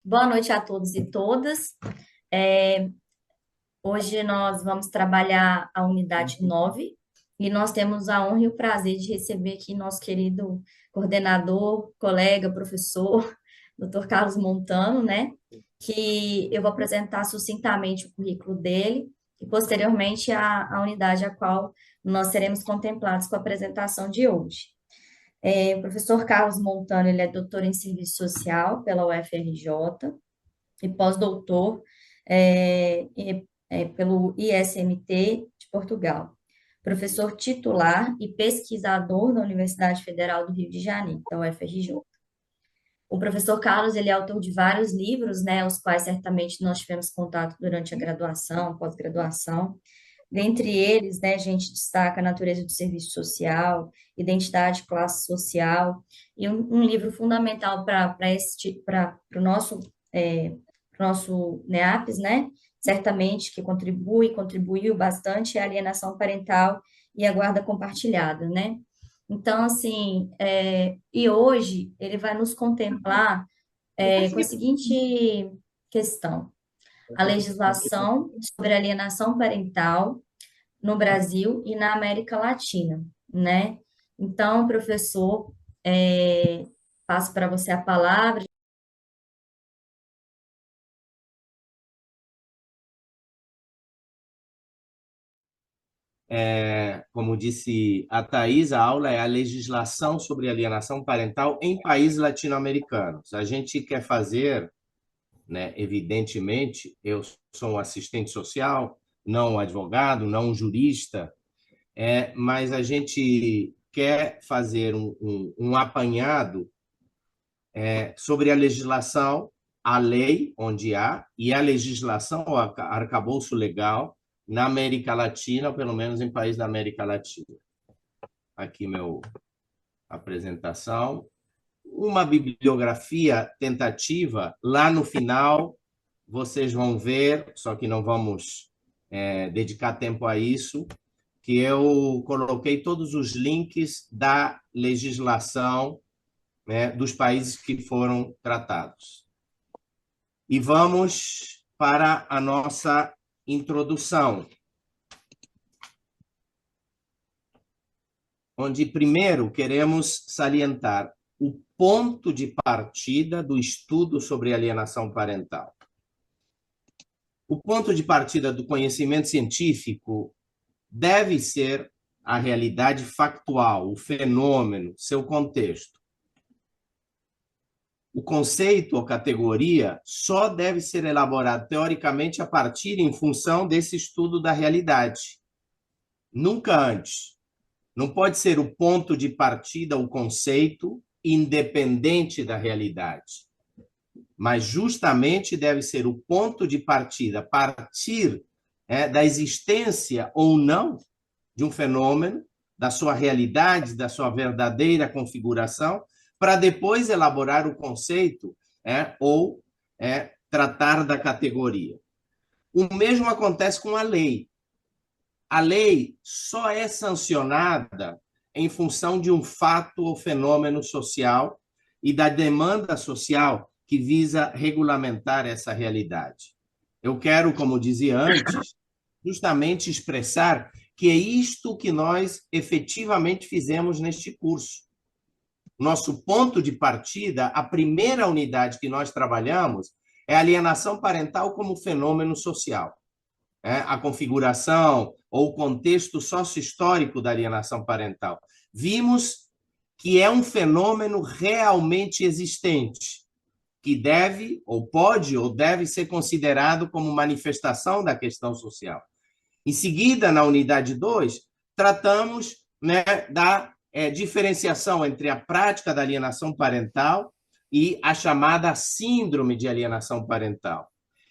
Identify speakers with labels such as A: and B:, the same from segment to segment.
A: Boa noite a todos e todas. É, Hoje nós vamos trabalhar a unidade 9 e nós temos a honra e o prazer de receber aqui nosso querido coordenador, colega, professor, Dr. Carlos Montano, né? Que eu vou apresentar sucintamente o currículo dele e posteriormente a unidade a qual nós seremos contemplados com a apresentação de hoje. O professor Carlos Montano, ele é doutor em serviço social pela UFRJ e pós-doutor pelo ISMT de Portugal. Professor titular e pesquisador da Universidade Federal do Rio de Janeiro, da UFRJ. O professor Carlos, ele é autor de vários livros, né, os quais certamente nós tivemos contato durante a graduação, pós-graduação. Dentre eles, né, a gente destaca a natureza do serviço social, identidade, classe social, e um livro fundamental para o nosso NEAPS, né? Certamente que contribuiu bastante é a alienação parental e a guarda compartilhada, né? Então, assim, e hoje ele vai nos contemplar com a seguinte questão: a legislação sobre alienação parental no Brasil e na América Latina, né? Então, professor, passo para você a palavra.
B: Como disse a Thais, a aula é a legislação sobre alienação parental em países latino-americanos. A gente quer fazer, né, evidentemente, eu sou um assistente social, não um advogado, não um jurista, mas a gente quer fazer um apanhado sobre a legislação, a lei, onde há, e a legislação, o arcabouço legal, na América Latina, ou pelo menos em países da América Latina. Aqui meu apresentação. Uma bibliografia tentativa, lá no final vocês vão ver, só que não vamos dedicar tempo a isso, que eu coloquei todos os links da legislação, né, dos países que foram tratados. E vamos para a nossa introdução, onde primeiro queremos salientar o ponto de partida do estudo sobre alienação parental. O ponto de partida do conhecimento científico deve ser a realidade factual, o fenômeno, seu contexto. O conceito ou categoria só deve ser elaborado teoricamente a partir em função desse estudo da realidade. Nunca antes. Não pode ser o ponto de partida, o conceito, independente da realidade. Mas justamente deve ser o ponto de partida, partir da existência ou não de um fenômeno, da sua realidade, da sua verdadeira configuração, para depois elaborar o conceito ou tratar da categoria. O mesmo acontece com a lei. A lei só é sancionada em função de um fato ou fenômeno social e da demanda social que visa regulamentar essa realidade. Eu quero, como dizia antes, justamente expressar que é isto que nós efetivamente fizemos neste curso. Nosso ponto de partida, a primeira unidade que nós trabalhamos, é a alienação parental como fenômeno social. A configuração ou o contexto sócio-histórico da alienação parental. Vimos que é um fenômeno realmente existente, que deve, ou pode, ou deve ser considerado como manifestação da questão social. Em seguida, na unidade 2, tratamos, né, da diferenciação entre a prática da alienação parental e a chamada síndrome de alienação parental.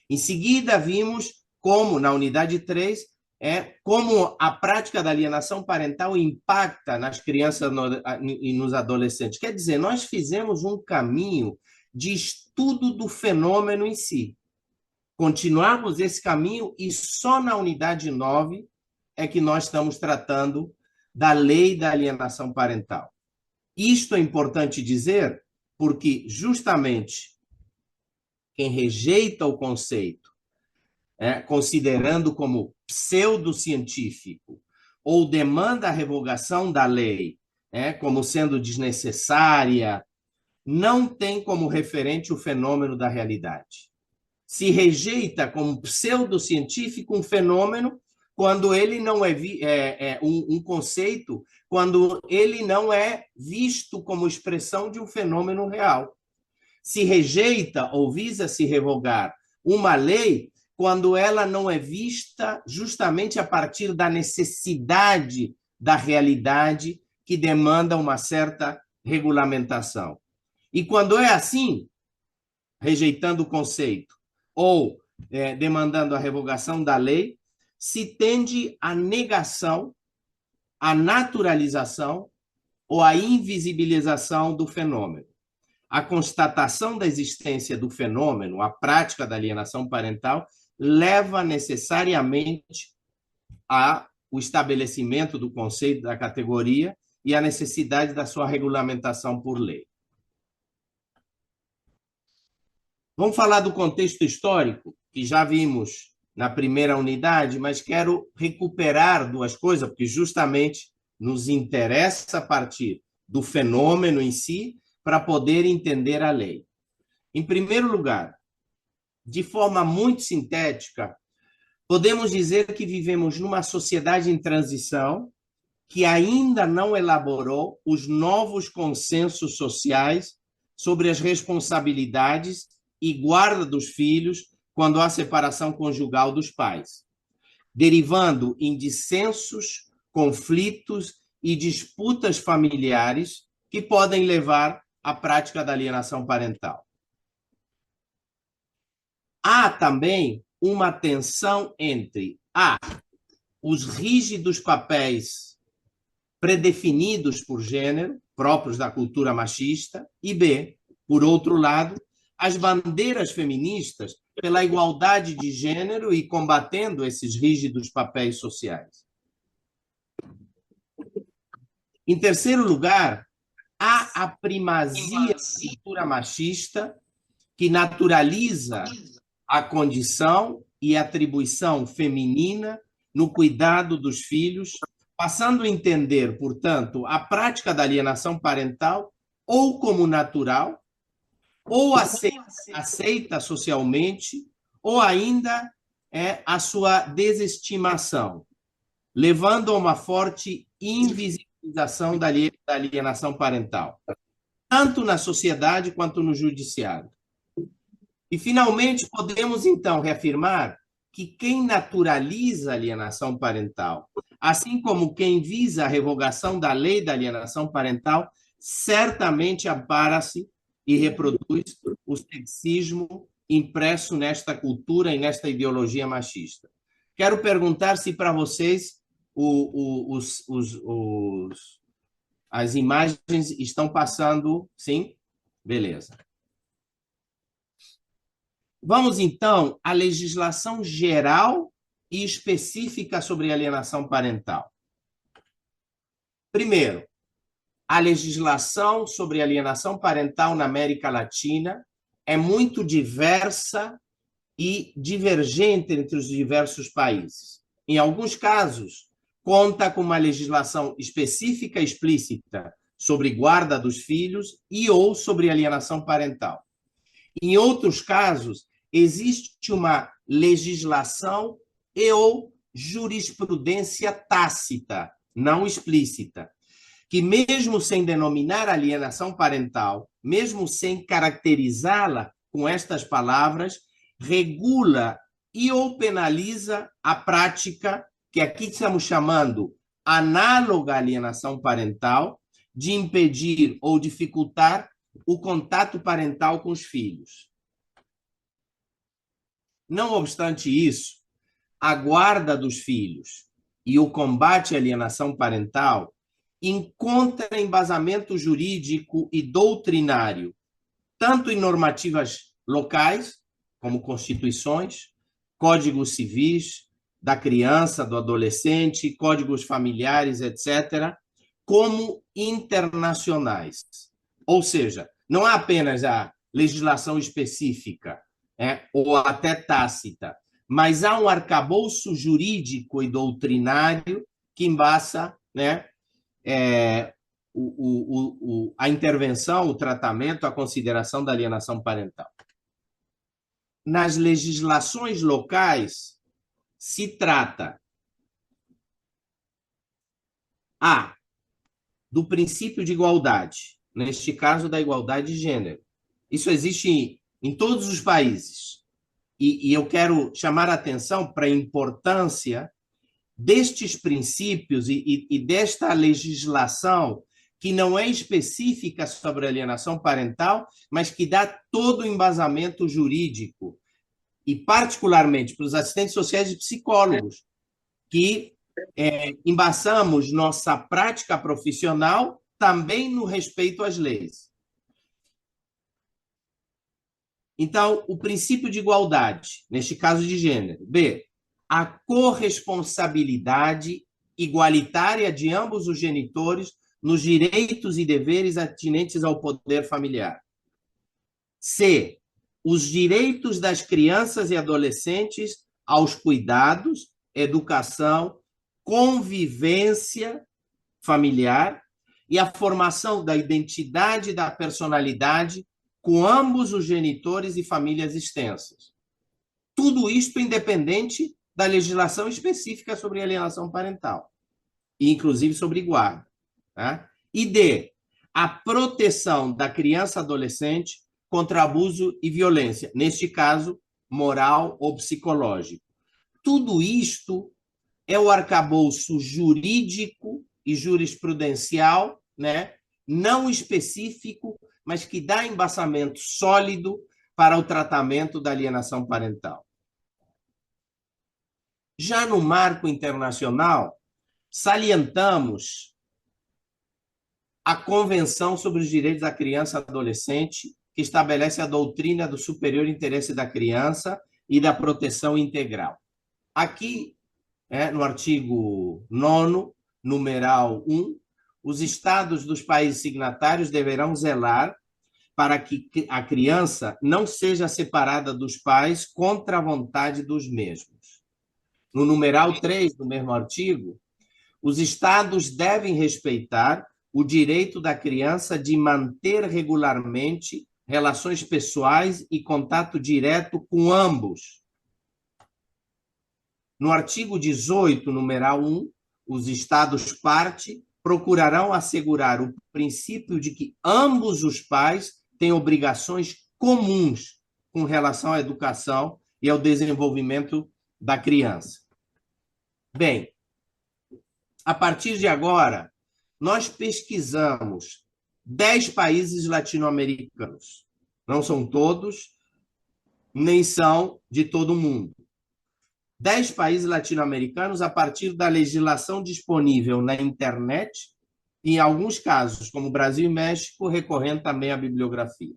B: Em seguida, vimos como, na unidade 3, como a prática da alienação parental impacta nas crianças e nos adolescentes. Quer dizer, nós fizemos um caminho de estudo do fenômeno em si. Continuarmos esse caminho e só na unidade 9 é que nós estamos tratando da lei da alienação parental. Isto é importante dizer porque, justamente, quem rejeita o conceito, considerando como pseudocientífico, ou demanda a revogação da lei, como sendo desnecessária, não tem como referente o fenômeno da realidade. Se rejeita como pseudocientífico um fenômeno quando ele não um conceito, quando ele não é visto como expressão de um fenômeno real. Se rejeita ou visa se revogar uma lei quando ela não é vista justamente a partir da necessidade da realidade que demanda uma certa regulamentação. E quando é assim, rejeitando o conceito ou demandando a revogação da lei, se tende à negação, à naturalização ou à invisibilização do fenômeno. A constatação da existência do fenômeno, a prática da alienação parental, leva necessariamente ao estabelecimento do conceito da categoria e à necessidade da sua regulamentação por lei. Vamos falar do contexto histórico, que já vimos na primeira unidade, mas quero recuperar duas coisas, porque justamente nos interessa a partir do fenômeno em si, para poder entender a lei. Em primeiro lugar, de forma muito sintética, podemos dizer que vivemos numa sociedade em transição que ainda não elaborou os novos consensos sociais sobre as responsabilidades e guarda dos filhos quando há separação conjugal dos pais, derivando em dissensos, conflitos e disputas familiares que podem levar à prática da alienação parental. Há também uma tensão entre os rígidos papéis predefinidos por gênero, próprios da cultura machista, e por outro lado, as bandeiras feministas pela igualdade de gênero e combatendo esses rígidos papéis sociais. Em terceiro lugar, há a primazia da cultura machista que naturaliza a condição e atribuição feminina no cuidado dos filhos, passando a entender, portanto, a prática da alienação parental ou como natural, ou aceita socialmente, ou ainda a sua desestimação, levando a uma forte invisibilização da alienação parental, tanto na sociedade quanto no judiciário. E, finalmente, podemos, então, reafirmar que quem naturaliza a alienação parental, assim como quem visa a revogação da lei da alienação parental, certamente ampara-se e reproduz o sexismo impresso nesta cultura e nesta ideologia machista. Quero perguntar se para vocês as imagens estão passando. Sim? Beleza. Vamos, então, à legislação geral e específica sobre alienação parental. Primeiro, a legislação sobre alienação parental na América Latina é muito diversa e divergente entre os diversos países. Em alguns casos, conta com uma legislação específica e explícita sobre guarda dos filhos e ou sobre alienação parental. Em outros casos, existe uma legislação e ou jurisprudência tácita, não explícita, que mesmo sem denominar alienação parental, mesmo sem caracterizá-la com estas palavras, regula e ou penaliza a prática que aqui estamos chamando análoga à alienação parental, de impedir ou dificultar o contato parental com os filhos. Não obstante isso, a guarda dos filhos e o combate à alienação parental encontra embasamento jurídico e doutrinário, tanto em normativas locais, como constituições, códigos civis da criança, do adolescente, códigos familiares, etc., como internacionais. Ou seja, não há apenas a legislação específica ou até tácita, mas há um arcabouço jurídico e doutrinário que embaça, né, a intervenção, o tratamento, a consideração da alienação parental. Nas legislações locais, se trata do princípio de igualdade, neste caso da igualdade de gênero. Isso existe em todos os países. E eu quero chamar a atenção para a importância destes princípios e desta legislação que não é específica sobre alienação parental, mas que dá todo o embasamento jurídico, e particularmente para os assistentes sociais e psicólogos, que embaçamos nossa prática profissional também no respeito às leis. Então, o princípio de igualdade, neste caso de gênero. B, a corresponsabilidade igualitária de ambos os genitores nos direitos e deveres atinentes ao poder familiar. C, os direitos das crianças e adolescentes aos cuidados, educação, convivência familiar e a formação da identidade e da personalidade com ambos os genitores e famílias extensas. Tudo isto independente da legislação específica sobre alienação parental, e inclusive sobre guarda. Tá? E D, a proteção da criança e adolescente contra abuso e violência, neste caso, moral ou psicológico. Tudo isto é o arcabouço jurídico e jurisprudencial, né? Não específico, mas que dá embasamento sólido para o tratamento da alienação parental. Já no marco internacional, salientamos a Convenção sobre os Direitos da Criança e Adolescente, que estabelece a doutrina do superior interesse da criança e da proteção integral. Aqui, no artigo 9º, numeral 1, os estados dos países signatários deverão zelar para que a criança não seja separada dos pais contra a vontade dos mesmos. No numeral 3 do mesmo artigo, os estados devem respeitar o direito da criança de manter regularmente relações pessoais e contato direto com ambos. No artigo 18, numeral 1, os estados-parte procurarão assegurar o princípio de que ambos os pais têm obrigações comuns com relação à educação e ao desenvolvimento da criança. Bem, a partir de agora, nós pesquisamos 10 países latino-americanos. Não são todos, nem são de todo o mundo. 10 países latino-americanos a partir da legislação disponível na internet, e em alguns casos, como Brasil e México, recorrendo também à bibliografia.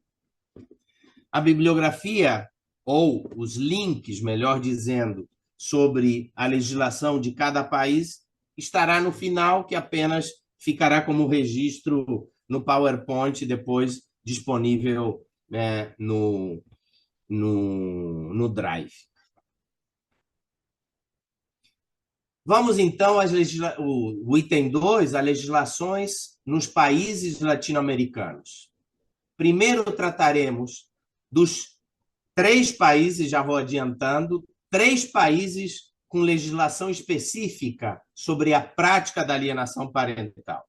B: A bibliografia, ou os links, melhor dizendo, sobre a legislação de cada país, estará no final, que apenas ficará como registro no PowerPoint, depois disponível no Drive. Vamos, então, o item 2, as legislações nos países latino-americanos. Primeiro trataremos dos 3 países, já vou adiantando, 3 países com legislação específica sobre a prática da alienação parental.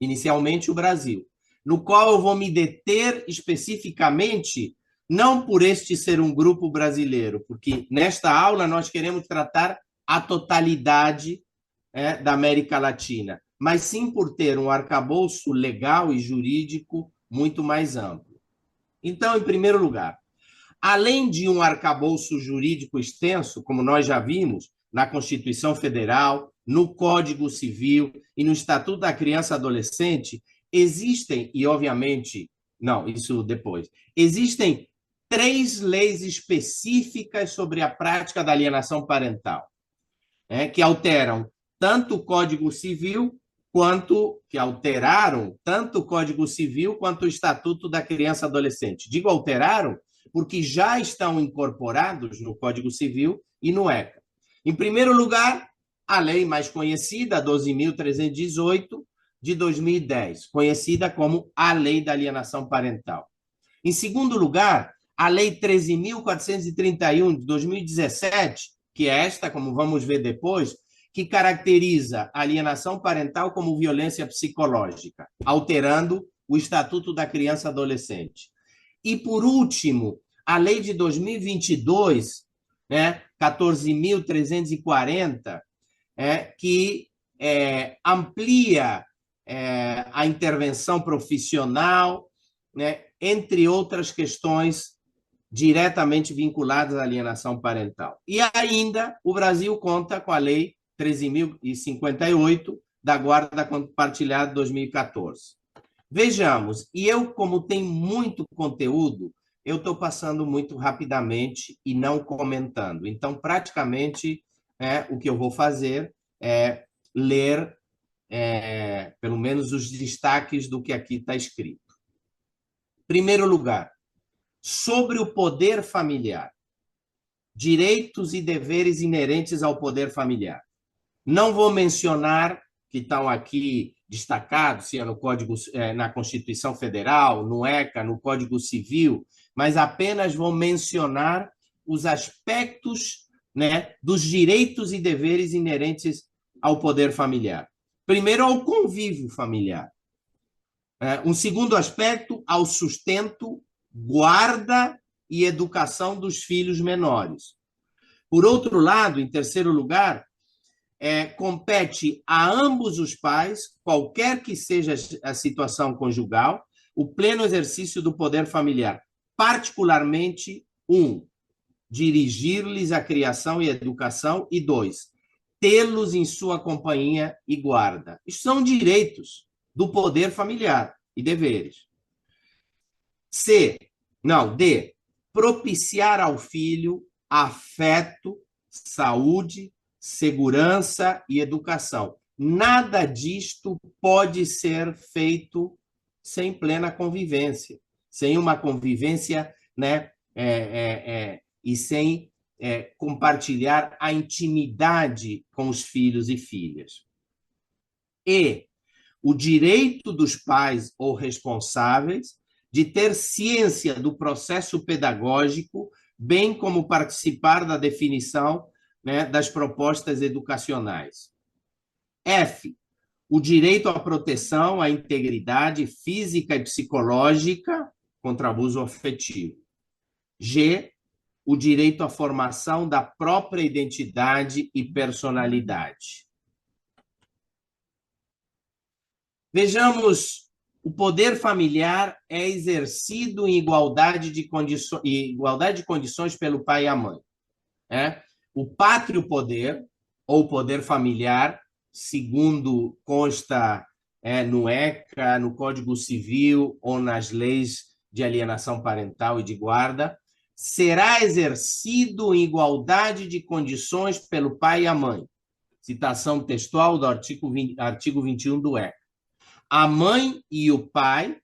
B: Inicialmente, o Brasil, no qual eu vou me deter especificamente, não por este ser um grupo brasileiro, porque nesta aula nós queremos tratar a totalidade da América Latina, mas sim por ter um arcabouço legal e jurídico muito mais amplo. Então, em primeiro lugar, além de um arcabouço jurídico extenso, como nós já vimos, na Constituição Federal, no Código Civil e no Estatuto da Criança e Adolescente, existem, e obviamente, não, isso depois, existem 3 leis específicas sobre a prática da alienação parental, que alteram tanto o Código Civil que alteraram tanto o Código Civil quanto o Estatuto da Criança e Adolescente. Digo alteraram porque já estão incorporados no Código Civil e no ECA. Em primeiro lugar, a lei mais conhecida, 12.318, de 2010, conhecida como a Lei da Alienação Parental. Em segundo lugar, a Lei 13.431, de 2017, que é esta, como vamos ver depois, que caracteriza a alienação parental como violência psicológica, alterando o Estatuto da Criança e Adolescente. E, por último, a Lei de 2022, né, 14.340, que amplia a intervenção profissional, né, entre outras questões diretamente vinculadas à alienação parental. E ainda o Brasil conta com a Lei 13.058 da Guarda Compartilhada de 2014. Vejamos, e eu, como tem muito conteúdo, eu estou passando muito rapidamente e não comentando. Então, praticamente, o que eu vou fazer é ler, pelo menos, os destaques do que aqui está escrito. Primeiro lugar, sobre o poder familiar. Direitos e deveres inerentes ao poder familiar. Não vou mencionar que estão aqui destacados, se é no Código, na Constituição Federal, no ECA, no Código Civil, mas apenas vou mencionar os aspectos, né, dos direitos e deveres inerentes ao poder familiar. Primeiro, ao convívio familiar. Um segundo aspecto, ao sustento, guarda e educação dos filhos menores. Por outro lado, em terceiro lugar, compete a ambos os pais, qualquer que seja a situação conjugal, o pleno exercício do poder familiar, particularmente, 1, dirigir-lhes a criação e educação, e 2, tê-los em sua companhia e guarda. Isso são direitos do poder familiar e deveres. D, propiciar ao filho afeto, saúde, segurança e educação. Nada disto pode ser feito sem plena convivência, sem uma convivência, né, e sem compartilhar a intimidade com os filhos e filhas. E o direito dos pais ou responsáveis de ter ciência do processo pedagógico, bem como participar da definição, né, das propostas educacionais. F, o direito à proteção, à integridade física e psicológica contra abuso afetivo. G, o direito à formação da própria identidade e personalidade. Vejamos, o poder familiar é exercido em igualdade de condições pelo pai e a mãe. O pátrio poder, ou poder familiar, segundo consta no ECA, no Código Civil ou nas leis de alienação parental e de guarda, será exercido em igualdade de condições pelo pai e a mãe. Citação textual do artigo 21 do ECA. A mãe e o pai,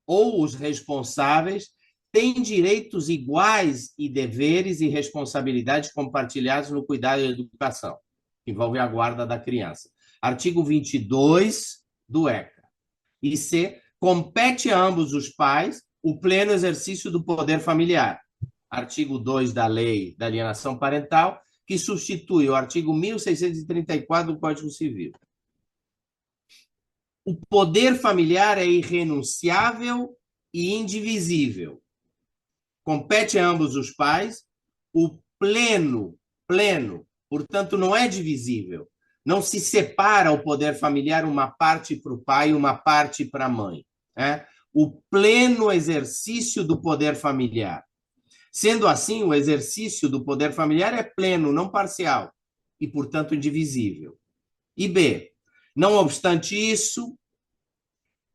B: ou os responsáveis, têm direitos iguais e deveres e responsabilidades compartilhados no cuidado e educação, que envolve a guarda da criança. Artigo 22 do ECA. E C, compete a ambos os pais o pleno exercício do poder familiar. Artigo 2 da Lei da Alienação Parental, que substitui o artigo 1634 do Código Civil. O poder familiar é irrenunciável e indivisível. Compete a ambos os pais o pleno, portanto, não é divisível. Não se separa o poder familiar uma parte para o pai e uma parte para a mãe. O pleno exercício do poder familiar. Sendo assim, o exercício do poder familiar é pleno, não parcial, e, portanto, indivisível. E B, não obstante isso,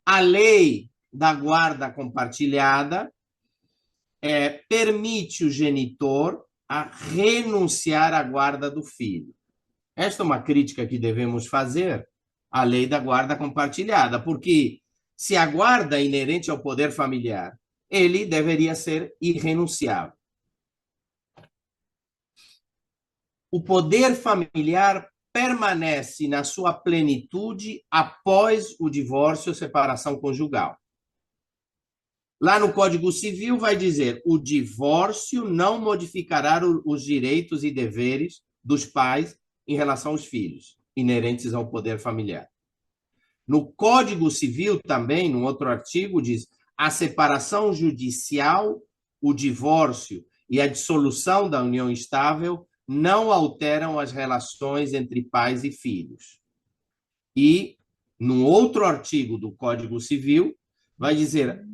B: a lei da guarda compartilhada permite o genitor a renunciar à guarda do filho. Esta é uma crítica que devemos fazer à lei da guarda compartilhada, porque se a guarda é inerente ao poder familiar ele deveria ser irrenunciável. O poder familiar permanece na sua plenitude após o divórcio ou separação conjugal. Lá no Código Civil vai dizer: o divórcio não modificará os direitos e deveres dos pais em relação aos filhos, inerentes ao poder familiar. No Código Civil também, num outro artigo, diz: a separação judicial, o divórcio e a dissolução da união estável não alteram as relações entre pais e filhos. E, num outro artigo do Código Civil, vai dizer: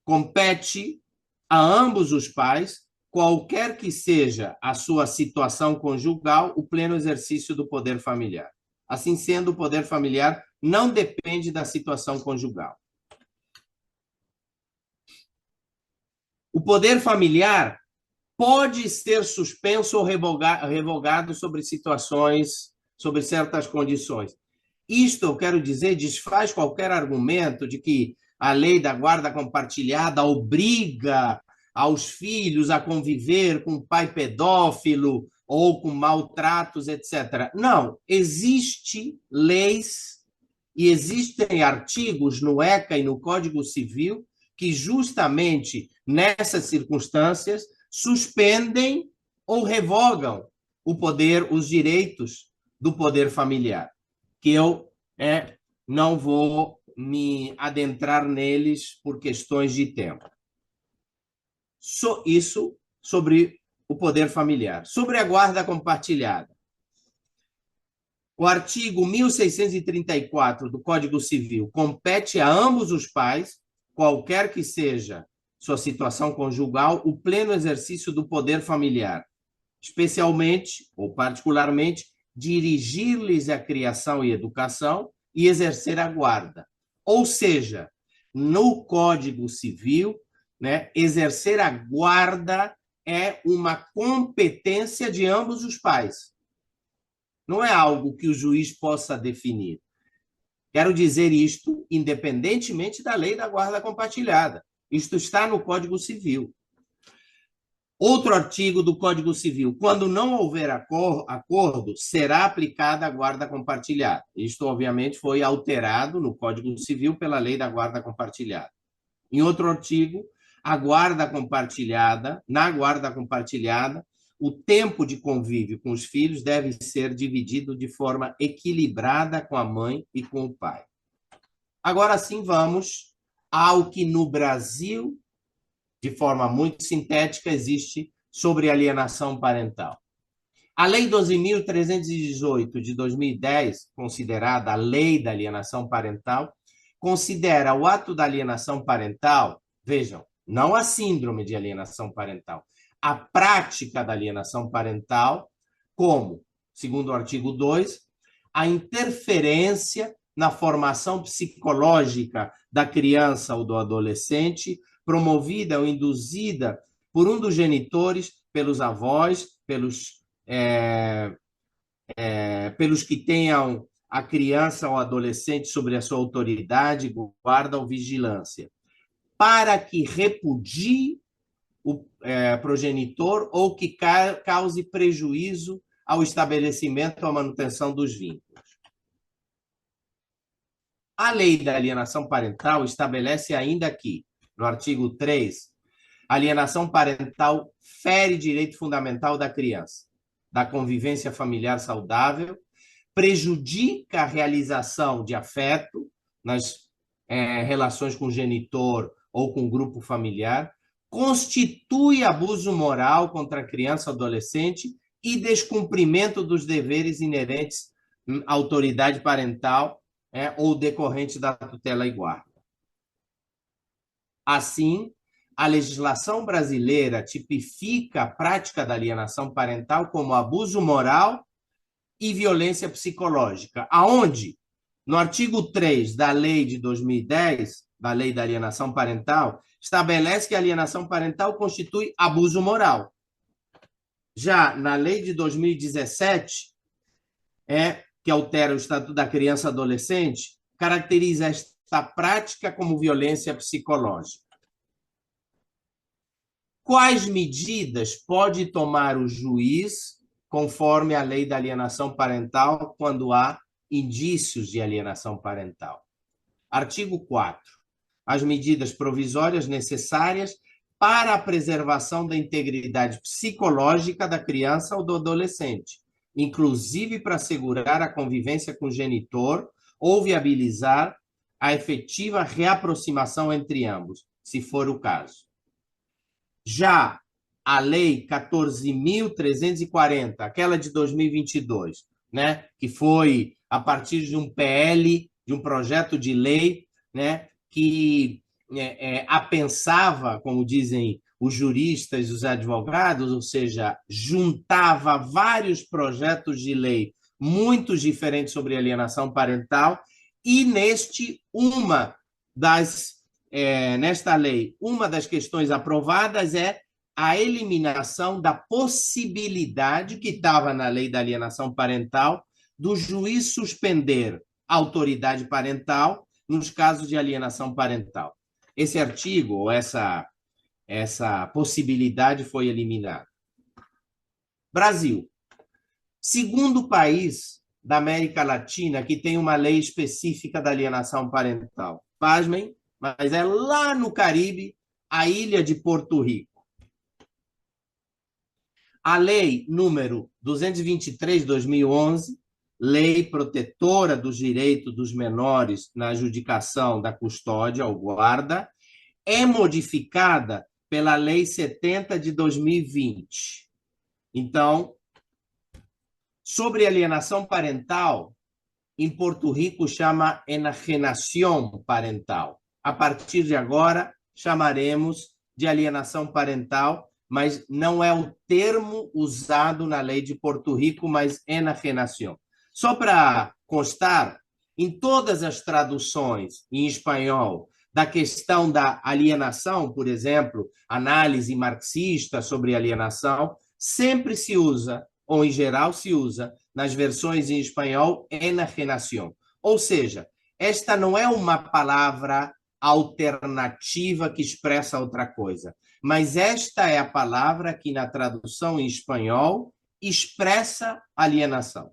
B: compete a ambos os pais, qualquer que seja a sua situação conjugal, o pleno exercício do poder familiar. Assim sendo, o poder familiar não depende da situação conjugal. O poder familiar pode ser suspenso ou revogado sobre situações, sobre certas condições. Isto, eu quero dizer, desfaz qualquer argumento de que a lei da guarda compartilhada obriga aos filhos a conviver com um pai pedófilo ou com maltratos, etc. Não, existem leis e existem artigos no ECA e no Código Civil que justamente nessas circunstâncias suspendem ou revogam o poder, os direitos do poder familiar, que eu não vou me adentrar neles por questões de tempo. Isso sobre o poder familiar. Sobre a guarda compartilhada. O artigo 1634 do Código Civil compete a ambos os pais, qualquer que seja sua situação conjugal, o pleno exercício do poder familiar, especialmente ou particularmente dirigir-lhes a criação e educação e exercer a guarda. Ou seja, no Código Civil, exercer a guarda é uma competência de ambos os pais. Não é algo que o juiz possa definir. Quero dizer isto independentemente da lei da guarda compartilhada. Isto está no Código Civil. Outro artigo do Código Civil: quando não houver acordo, será aplicada a guarda compartilhada. Isto, obviamente, foi alterado no Código Civil pela lei da guarda compartilhada. Em outro artigo, na guarda compartilhada, o tempo de convívio com os filhos deve ser dividido de forma equilibrada com a mãe e com o pai. Agora sim, vamos ao que no Brasil, de forma muito sintética, existe sobre alienação parental. A Lei 12.318 de 2010, considerada a Lei da Alienação Parental, considera o ato da alienação parental, vejam, não a síndrome de alienação parental, a prática da alienação parental como, segundo o artigo 2, a interferência na formação psicológica da criança ou do adolescente, promovida ou induzida por um dos genitores, pelos avós, pelos que tenham a criança ou adolescente sobre a sua autoridade, guarda ou vigilância, para que repudie o progenitor ou que cause prejuízo ao estabelecimento ou à manutenção dos vínculos. A lei da alienação parental estabelece ainda que, no artigo 3, a alienação parental fere direito fundamental da criança, da convivência familiar saudável, prejudica a realização de afeto nas relações com o genitor ou com o grupo familiar, constitui abuso moral contra a criança ou adolescente e descumprimento dos deveres inerentes à autoridade parental ou decorrente da tutela e guarda. Assim, a legislação brasileira tipifica a prática da alienação parental como abuso moral e violência psicológica, aonde, no artigo 3 da Lei de 2010, da Lei da Alienação Parental, estabelece que a alienação parental constitui abuso moral. Já na Lei de 2017, que altera o Estatuto da Criança e Adolescente, caracteriza esta prática como violência psicológica. Quais medidas pode tomar o juiz conforme a lei da alienação parental quando há indícios de alienação parental? Artigo 4. As medidas provisórias necessárias para a preservação da integridade psicológica da criança ou do adolescente, inclusive para assegurar a convivência com o genitor ou viabilizar a efetiva reaproximação entre ambos, se for o caso. Já a Lei 14.340, aquela de 2022, né, que foi a partir de um PL, de um projeto de lei, né, que apensava, como dizem os juristas e os advogados, ou seja, juntava vários projetos de lei muito diferentes sobre alienação parental, e nesta lei, uma das questões aprovadas é a eliminação da possibilidade, que estava na lei da alienação parental, do juiz suspender a autoridade parental nos casos de alienação parental. Esse artigo, ou essa possibilidade foi eliminada. Brasil. Segundo país da América Latina que tem uma lei específica da alienação parental. Pasmem, mas é lá no Caribe, a ilha de Porto Rico. A lei número 223/2011, lei protetora dos direitos dos menores na adjudicação da custódia ou guarda, é modificada pela Lei 70 de 2020. Então, sobre alienação parental, em Porto Rico chama enajenação parental. A partir de agora, chamaremos de alienação parental, mas não é o termo usado na lei de Porto Rico, mas enajenação. Só para constar, em todas as traduções em espanhol da questão da alienação, por exemplo, análise marxista sobre alienação, sempre se usa, ou em geral se usa, nas versões em espanhol, enajenação. Ou seja, esta não é uma palavra alternativa que expressa outra coisa, mas esta é a palavra que na tradução em espanhol expressa alienação.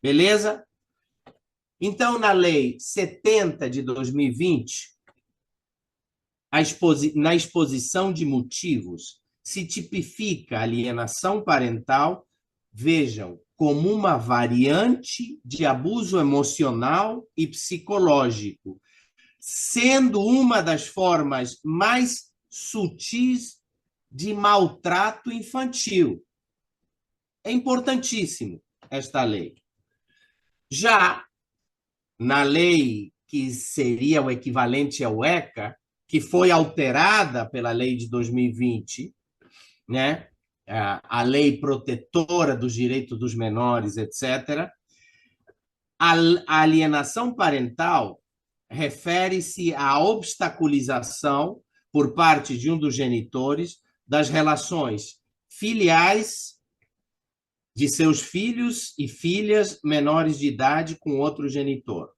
B: Beleza? Então, na Lei 70 de 2020, na exposição de motivos, se tipifica a alienação parental, vejam, como uma variante de abuso emocional e psicológico, sendo uma das formas mais sutis de maltrato infantil. É importantíssimo esta lei. Já na lei que seria o equivalente ao ECA, que foi alterada pela lei de 2020, né? A lei protetora dos direitos dos menores, etc., a alienação parental refere-se à obstaculização por parte de um dos genitores das relações filiais de seus filhos e filhas menores de idade com outro genitor,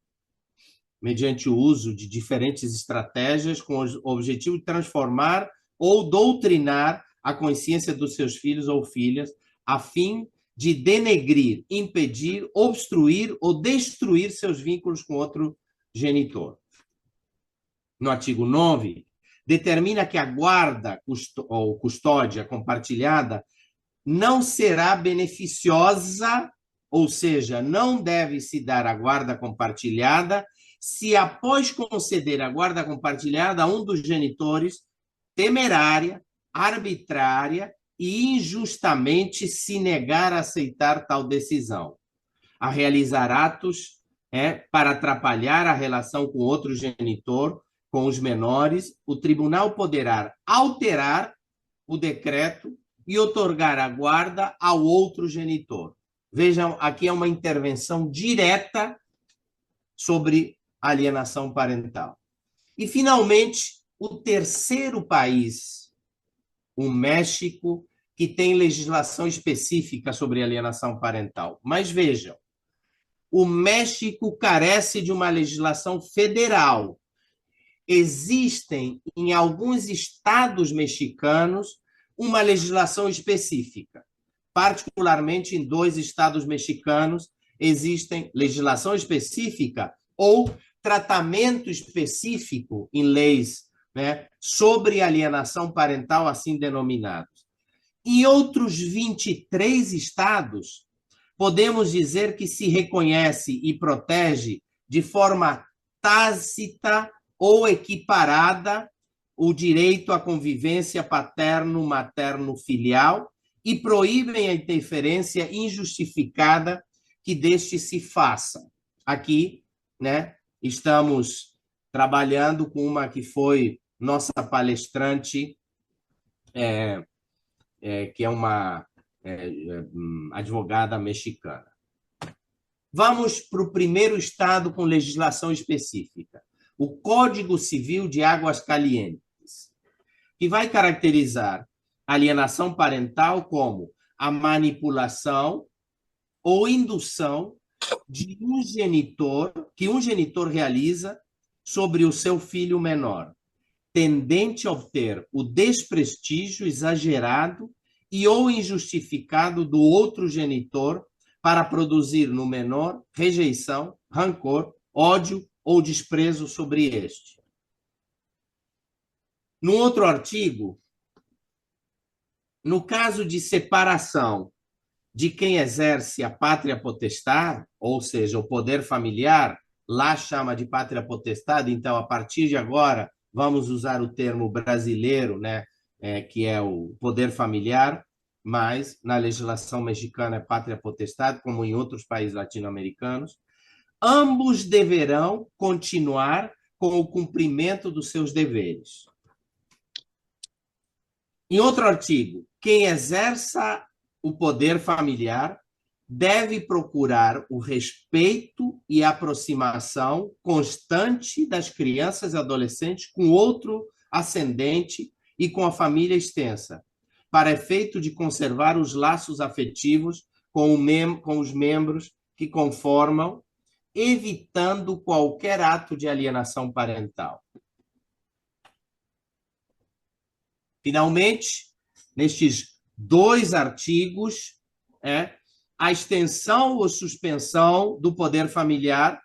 B: mediante o uso de diferentes estratégias com o objetivo de transformar ou doutrinar a consciência dos seus filhos ou filhas, a fim de denegrir, impedir, obstruir ou destruir seus vínculos com outro genitor. No artigo 9, determina que a guarda ou custódia compartilhada não será beneficiosa, ou seja, não deve se dar a guarda compartilhada se, após conceder a guarda compartilhada a um dos genitores, temerária, arbitrária e injustamente se negar a aceitar tal decisão, a realizar atos para atrapalhar a relação com outro genitor, com os menores, o tribunal poderá alterar o decreto e outorgar a guarda ao outro genitor. Vejam, aqui é uma intervenção direta sobre alienação parental. E, finalmente, o terceiro país, o México, que tem legislação específica sobre alienação parental. Mas vejam, o México carece de uma legislação federal. Existem, em alguns estados mexicanos, uma legislação específica. Particularmente em 2 estados mexicanos, existem legislação específica ou tratamento específico em leis, né, sobre alienação parental, assim denominados. Em outros 23 estados, podemos dizer que se reconhece e protege de forma tácita ou equiparada o direito à convivência paterno-materno-filial e proíbem a interferência injustificada que deste se faça. Aqui, né, estamos trabalhando com uma que foi nossa palestrante, que é uma advogada mexicana. Vamos para o primeiro estado com legislação específica, o Código Civil de Aguascalientes, que vai caracterizar alienação parental como a manipulação ou indução de que um genitor realiza sobre o seu filho menor, tendente a obter o desprestígio exagerado e ou injustificado do outro genitor para produzir no menor rejeição, rancor, ódio ou desprezo sobre este. No outro artigo, no caso de separação de quem exerce a pátria potestade, ou seja, o poder familiar, lá chama de pátria potestade, então, a partir de agora, vamos usar o termo brasileiro, né, que é o poder familiar, mas na legislação mexicana é pátria potestade, como em outros países latino-americanos. Ambos deverão continuar com o cumprimento dos seus deveres. Em outro artigo, quem exerça o poder familiar deve procurar o respeito e aproximação constante das crianças e adolescentes com outro ascendente e com a família extensa, para efeito de conservar os laços afetivos com os membros que conformam, evitando qualquer ato de alienação parental. Finalmente, nestes 2 artigos, a extensão ou suspensão do poder familiar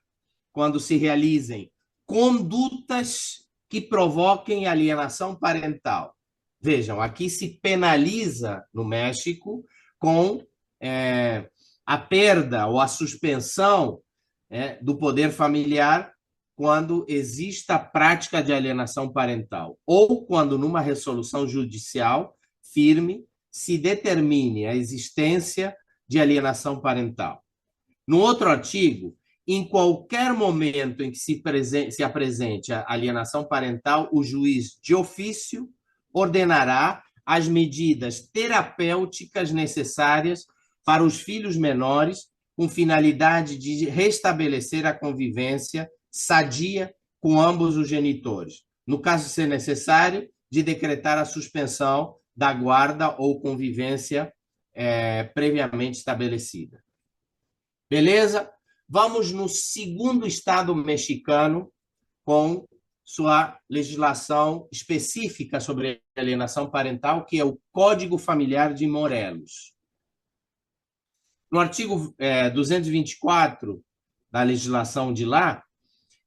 B: quando se realizem condutas que provoquem alienação parental. Vejam, aqui se penaliza no México com a perda ou a suspensão do poder familiar quando exista a prática de alienação parental, ou quando, numa resolução judicial firme, se determine a existência de alienação parental. No outro artigo, em qualquer momento em que se apresente a alienação parental, o juiz de ofício ordenará as medidas terapêuticas necessárias para os filhos menores, com finalidade de restabelecer a convivência sadia com ambos os genitores. No caso de ser necessário, de decretar a suspensão da guarda ou convivência previamente estabelecida. Beleza? Vamos no segundo estado mexicano com sua legislação específica sobre alienação parental, que é o Código Familiar de Morelos. No artigo 224 da legislação de lá,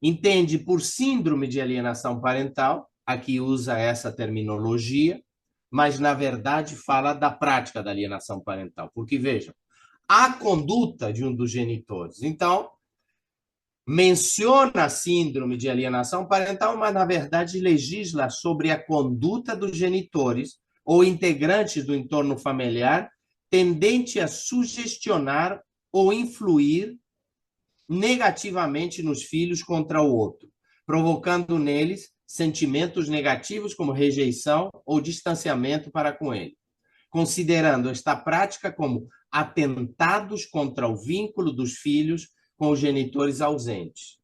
B: entende por síndrome de alienação parental, aqui usa essa terminologia, mas, na verdade, fala da prática da alienação parental. Porque, vejam, a conduta de um dos genitores. Então, menciona a síndrome de alienação parental, mas, na verdade, legisla sobre a conduta dos genitores ou integrantes do entorno familiar tendente a sugestionar ou influir negativamente nos filhos contra o outro, provocando neles sentimentos negativos como rejeição ou distanciamento para com ele, considerando esta prática como atentados contra o vínculo dos filhos com os genitores ausentes.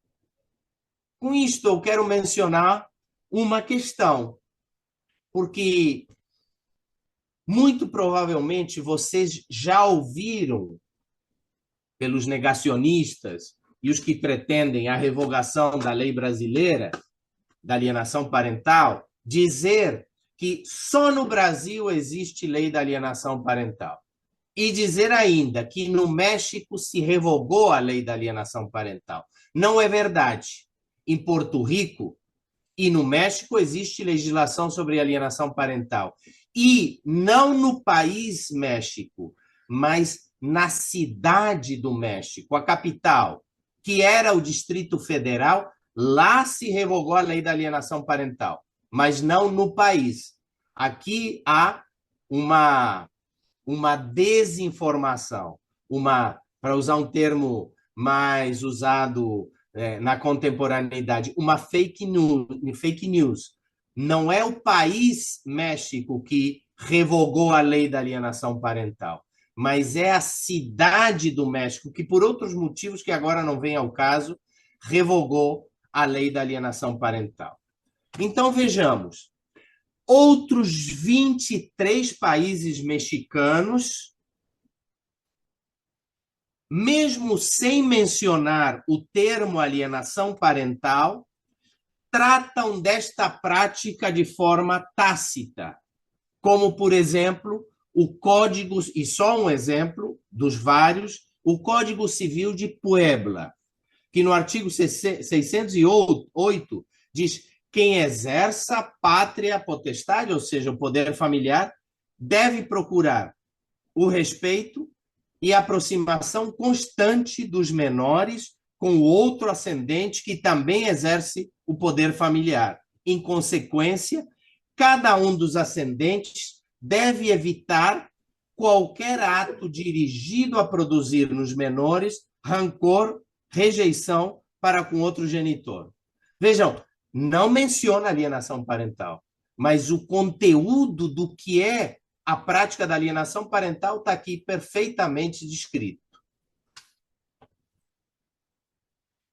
B: Com isto, eu quero mencionar uma questão, porque muito provavelmente vocês já ouviram pelos negacionistas e os que pretendem a revogação da lei brasileira da alienação parental, dizer que só no Brasil existe lei da alienação parental. E dizer ainda que no México se revogou a lei da alienação parental. Não é verdade. Em Porto Rico e no México existe legislação sobre alienação parental. E não no país México, mas na cidade do México, a capital, que era o Distrito Federal, lá se revogou a lei da alienação parental, mas não no país. Aqui há uma desinformação, para usar um termo mais usado na contemporaneidade, uma fake news. Não é o país México que revogou a lei da alienação parental, mas é a cidade do México que, por outros motivos que agora não vem ao caso, revogou a lei da alienação parental. Então, vejamos, outros 23 países mexicanos, mesmo sem mencionar o termo alienação parental, tratam desta prática de forma tácita, como, por exemplo, o Código, e só um exemplo dos vários, o Código Civil de Puebla, que no artigo 608 diz: quem exerça pátria potestade, ou seja, o poder familiar, deve procurar o respeito e a aproximação constante dos menores com o outro ascendente que também exerce o poder familiar. Em consequência, cada um dos ascendentes deve evitar qualquer ato dirigido a produzir nos menores rancor, rejeição para com outro genitor. Vejam, não menciona alienação parental, mas o conteúdo do que é a prática da alienação parental está aqui perfeitamente descrito.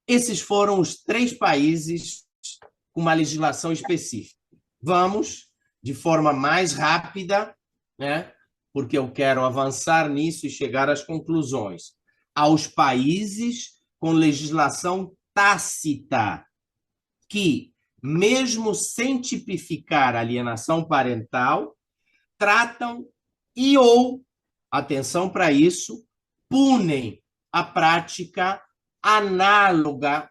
B: Esses foram os 3 países com uma legislação específica. Vamos, de forma mais rápida, né, porque eu quero avançar nisso e chegar às conclusões, aos países com legislação tácita, que, mesmo sem tipificar alienação parental, tratam ou, atenção para isso, punem a prática análoga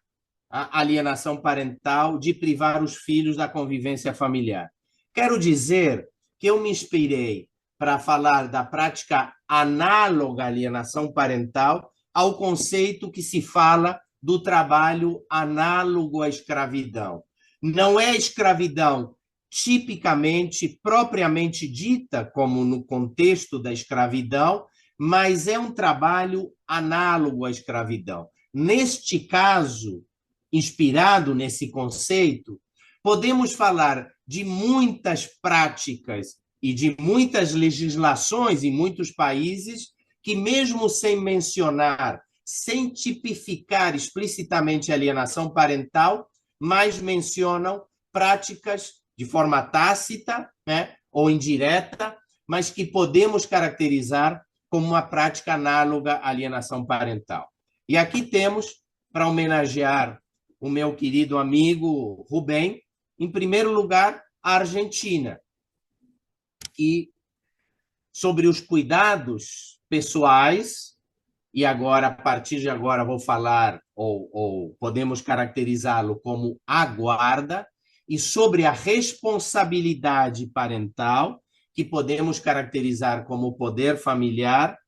B: à alienação parental de privar os filhos da convivência familiar. Quero dizer que eu me inspirei para falar da prática análoga à alienação parental ao conceito que se fala do trabalho análogo à escravidão. Não é escravidão tipicamente, propriamente dita, como no contexto da escravidão, mas é um trabalho análogo à escravidão. Neste caso, inspirado nesse conceito, podemos falar de muitas práticas e de muitas legislações em muitos países que, mesmo sem mencionar, sem tipificar explicitamente a alienação parental, mas mencionam práticas de forma tácita, né, ou indireta, mas que podemos caracterizar como uma prática análoga à alienação parental. E aqui temos, para homenagear o meu querido amigo Rubem, em primeiro lugar, a Argentina. E sobre os cuidados pessoais, e agora, a partir de agora, vou falar, ou podemos caracterizá-lo como a guarda, e sobre a responsabilidade parental, que podemos caracterizar como poder familiar,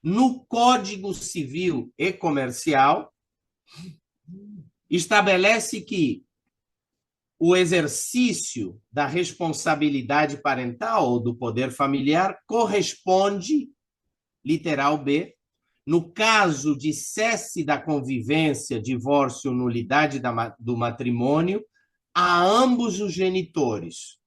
B: no Código Civil e Comercial, estabelece que o exercício da responsabilidade parental ou do poder familiar corresponde, literal B, no caso de cesse da convivência, divórcio, nulidade do matrimônio, a ambos os genitores.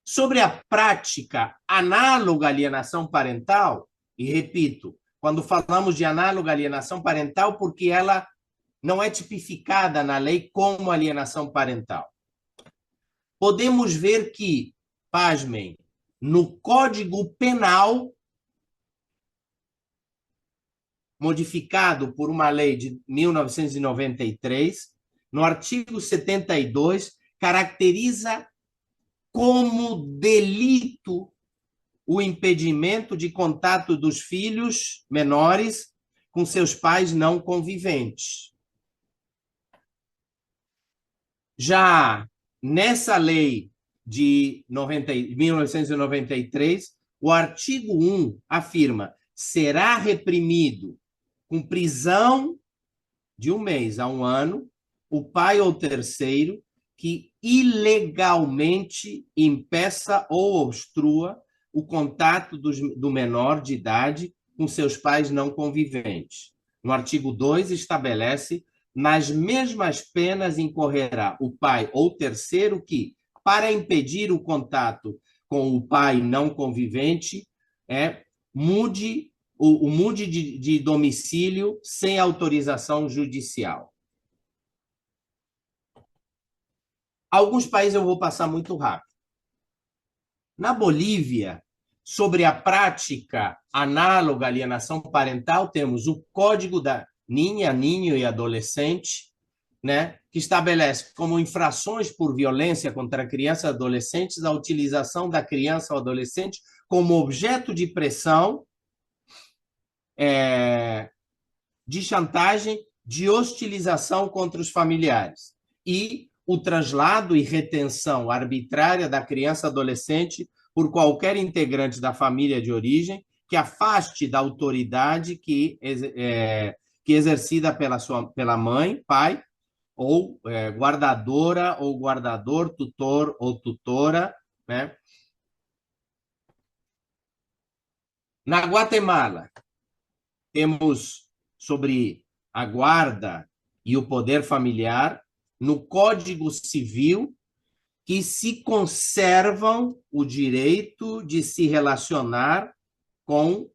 B: Sobre a prática análoga à alienação parental, e repito, quando falamos de análoga à alienação parental, porque ela não é tipificada na lei como alienação parental. Podemos ver que, pasmem, no Código Penal modificado por uma lei de 1993, no artigo 72, caracteriza como delito o impedimento de contato dos filhos menores com seus pais não conviventes. Já nessa lei de 1993, o artigo 1 afirma: será reprimido com prisão de 1 mês a 1 ano o pai ou terceiro que ilegalmente impeça ou obstrua o contato do menor de idade com seus pais não conviventes. No artigo 2, estabelece: nas mesmas penas incorrerá o pai ou terceiro que, para impedir o contato com o pai não convivente, mude de domicílio sem autorização judicial. Alguns países eu vou passar muito rápido. Na Bolívia, sobre a prática análoga à alienação parental, temos o Código da Ninha, Ninho e Adolescente, né, que estabelece como infrações por violência contra crianças e adolescentes a utilização da criança ou adolescente como objeto de pressão, de chantagem, de hostilização contra os familiares e o traslado e retenção arbitrária da criança ou adolescente por qualquer integrante da família de origem que afaste da autoridade que exercida pela mãe, pai, ou guardadora, ou guardador, tutor ou tutora, né? Na Guatemala, temos sobre a guarda e o poder familiar no Código Civil, que se conservam o direito de se relacionar com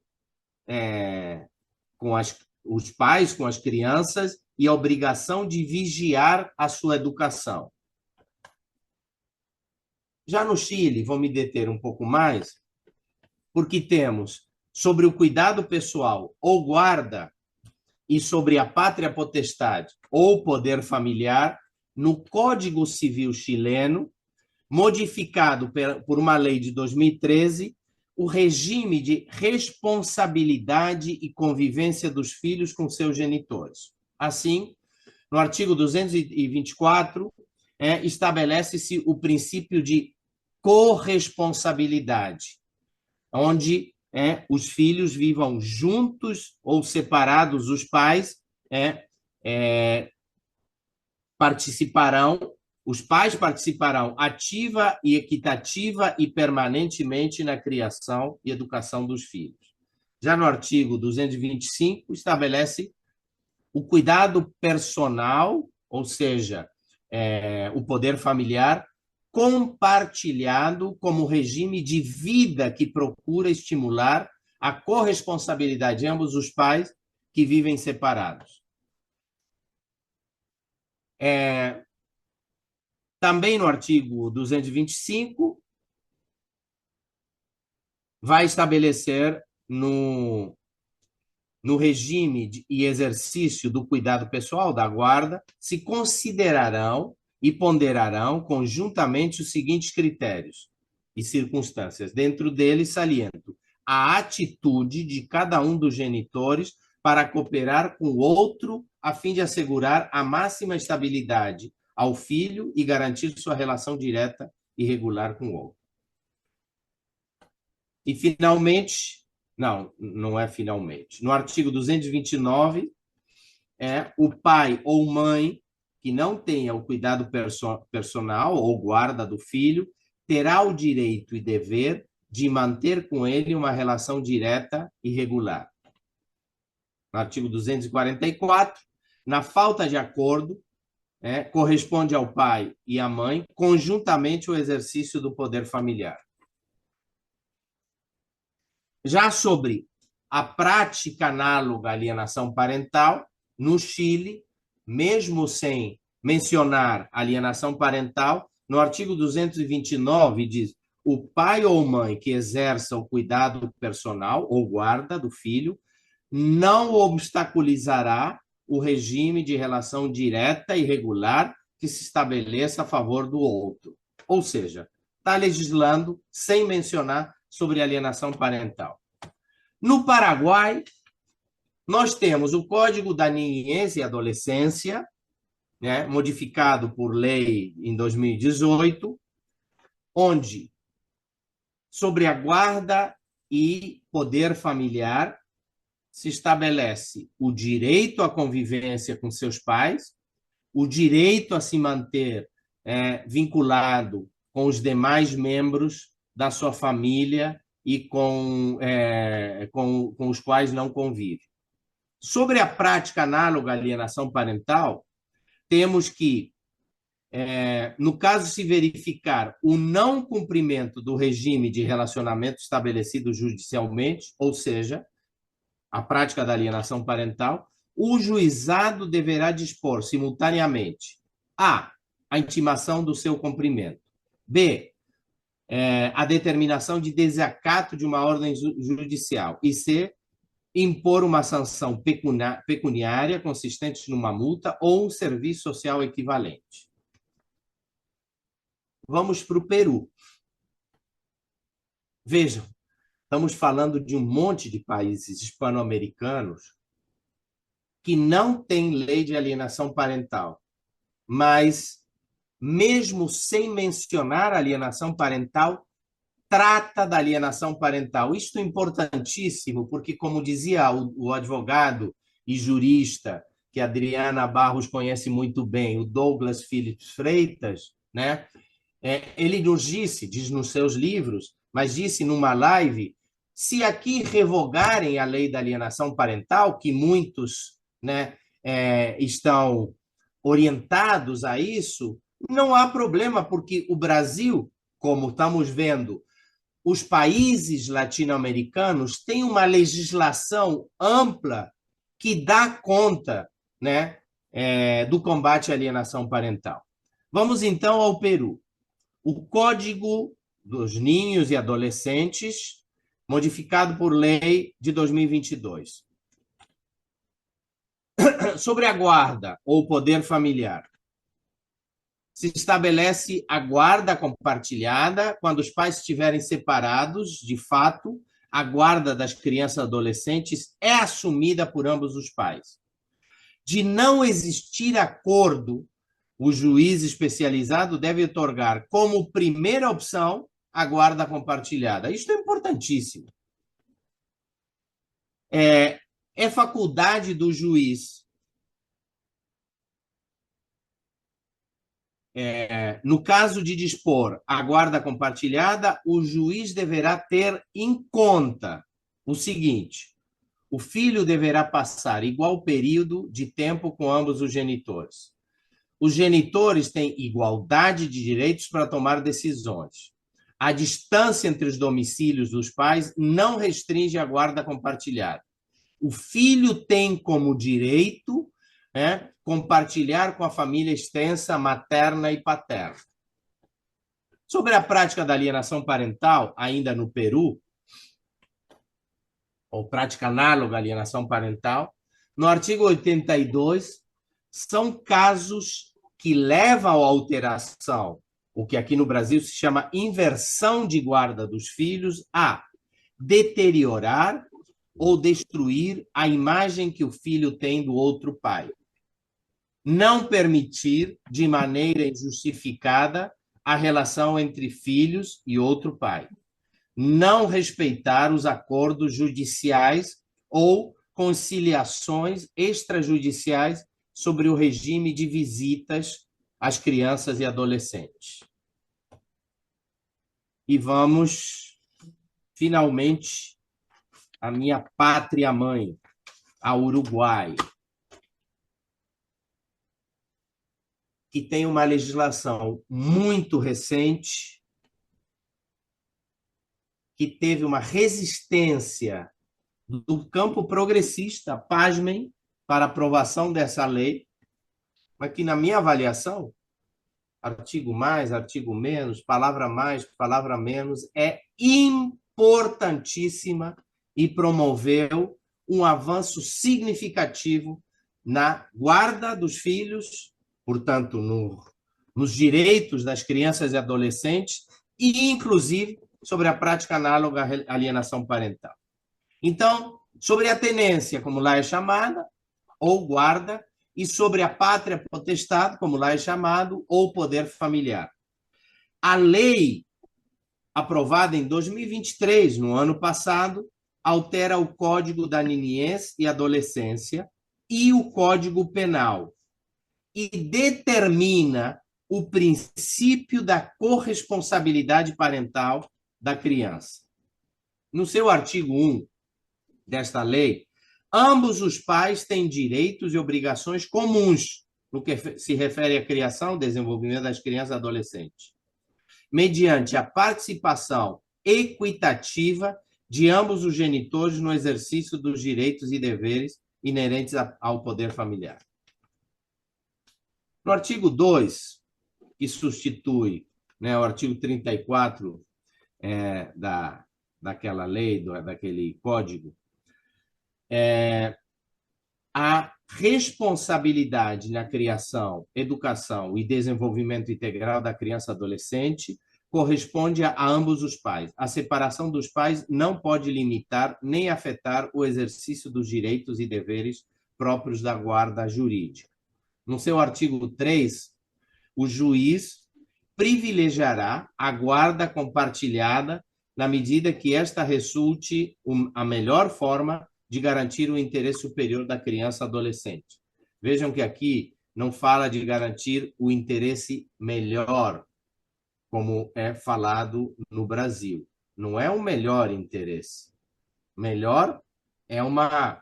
B: os pais, com as crianças, e a obrigação de vigiar a sua educação. Já no Chile, vou me deter um pouco mais, porque temos sobre o cuidado pessoal ou guarda e sobre a pátria potestade ou poder familiar no Código Civil chileno, modificado por uma lei de 2013, o regime de responsabilidade e convivência dos filhos com seus genitores. Assim, no artigo 224, estabelece-se o princípio de corresponsabilidade, onde os filhos vivam juntos ou separados, os pais os pais participarão ativa e equitativa e permanentemente na criação e educação dos filhos. Já no artigo 225, estabelece o cuidado personal, ou seja, o poder familiar, compartilhado como regime de vida que procura estimular a corresponsabilidade de ambos os pais que vivem separados. Também no artigo 225, vai estabelecer no regime e exercício do cuidado pessoal, da guarda, se considerarão e ponderarão conjuntamente os seguintes critérios e circunstâncias. Dentro deles, saliento a atitude de cada um dos genitores para cooperar com o outro a fim de assegurar a máxima estabilidade ao filho e garantir sua relação direta e regular com o outro. E, finalmente, não é finalmente, no artigo 229, o pai ou mãe que não tenha o cuidado personal ou guarda do filho terá o direito e dever de manter com ele uma relação direta e regular. No artigo 244, na falta de acordo, corresponde ao pai e à mãe conjuntamente o exercício do poder familiar. Já sobre a prática análoga à alienação parental, no Chile, mesmo sem mencionar alienação parental, no artigo 229 diz: o pai ou mãe que exerça o cuidado personal ou guarda do filho não obstaculizará o regime de relação direta e regular que se estabeleça a favor do outro. Ou seja, está legislando sem mencionar sobre alienação parental. No Paraguai, nós temos o Código da Niñez e Adolescência, né, modificado por lei em 2018, onde, sobre a guarda e poder familiar, se estabelece o direito à convivência com seus pais, o direito a se manter vinculado com os demais membros da sua família e com os quais não convive. Sobre a prática análoga à alienação parental, temos que, no caso se verificar o não cumprimento do regime de relacionamento estabelecido judicialmente, ou seja, a prática da alienação parental, o juizado deverá dispor simultaneamente a intimação do seu cumprimento, b, a determinação de desacato de uma ordem judicial e c, impor uma sanção pecuniária consistente numa multa ou um serviço social equivalente. Vamos para o Peru. Vejam, estamos falando de um monte de países hispano-americanos que não têm lei de alienação parental, mas, mesmo sem mencionar alienação parental, trata da alienação parental. Isto é importantíssimo, porque, como dizia o advogado e jurista, que a Adriana Barros conhece muito bem, o Douglas Phillips Freitas, né? Ele nos diz nos seus livros, mas disse numa live, se aqui revogarem a lei da alienação parental, que muitos, né, estão orientados a isso, não há problema, porque o Brasil, como estamos vendo, os países latino-americanos têm uma legislação ampla que dá conta, né, do combate à alienação parental. Vamos, então, ao Peru. O Código dos Ninhos e Adolescentes, modificado por lei de 2022. Sobre a guarda ou poder familiar. Se estabelece a guarda compartilhada quando os pais estiverem separados, de fato, a guarda das crianças e adolescentes é assumida por ambos os pais. De não existir acordo, o juiz especializado deve otorgar como primeira opção a guarda compartilhada. Isto é importantíssimo. É faculdade do juiz, no caso de dispor a guarda compartilhada, o juiz deverá ter em conta o seguinte: o filho deverá passar igual período de tempo com ambos os genitores. Os genitores têm igualdade de direitos para tomar decisões. A distância entre os domicílios dos pais não restringe a guarda compartilhada. O filho tem como direito compartilhar com a família extensa, materna e paterna. Sobre a prática da alienação parental, ainda no Peru, ou prática análoga à alienação parental, no artigo 82, são casos que levam à alteração, o que aqui no Brasil se chama inversão de guarda dos filhos, a deteriorar ou destruir a imagem que o filho tem do outro pai. Não permitir, de maneira injustificada, a relação entre filhos e outro pai. Não respeitar os acordos judiciais ou conciliações extrajudiciais sobre o regime de visitas às crianças e adolescentes. E vamos, finalmente, à minha pátria-mãe, ao Uruguai, que tem uma legislação muito recente, que teve uma resistência do campo progressista, pasmem, para aprovação dessa lei, mas que, na minha avaliação, artigo mais, artigo menos, palavra mais, palavra menos, é importantíssima e promoveu um avanço significativo na guarda dos filhos, portanto, nos direitos das crianças e adolescentes, e, inclusive, sobre a prática análoga à alienação parental. Então, sobre a tenência, como lá é chamada, ou guarda, e sobre a pátria potestade, como lá é chamado, ou poder familiar. A lei aprovada em 2023, no ano passado, altera o Código da Niñez e Adolescência e o Código Penal e determina o princípio da corresponsabilidade parental da criança. No seu artigo 1 desta lei, ambos os pais têm direitos e obrigações comuns no que se refere à criação e desenvolvimento das crianças e adolescentes, mediante a participação equitativa de ambos os genitores no exercício dos direitos e deveres inerentes ao poder familiar. No artigo 2, que substitui, né, o artigo 34 daquela lei, daquele código, a responsabilidade na criação, educação e desenvolvimento integral da criança e adolescente corresponde a ambos os pais. A separação dos pais não pode limitar nem afetar o exercício dos direitos e deveres próprios da guarda jurídica. No seu artigo 3, o juiz privilegiará a guarda compartilhada na medida que esta resulte a melhor forma de garantir o interesse superior da criança e adolescente. Vejam que aqui não fala de garantir o interesse melhor, como é falado no Brasil. Não é o melhor interesse. Melhor é uma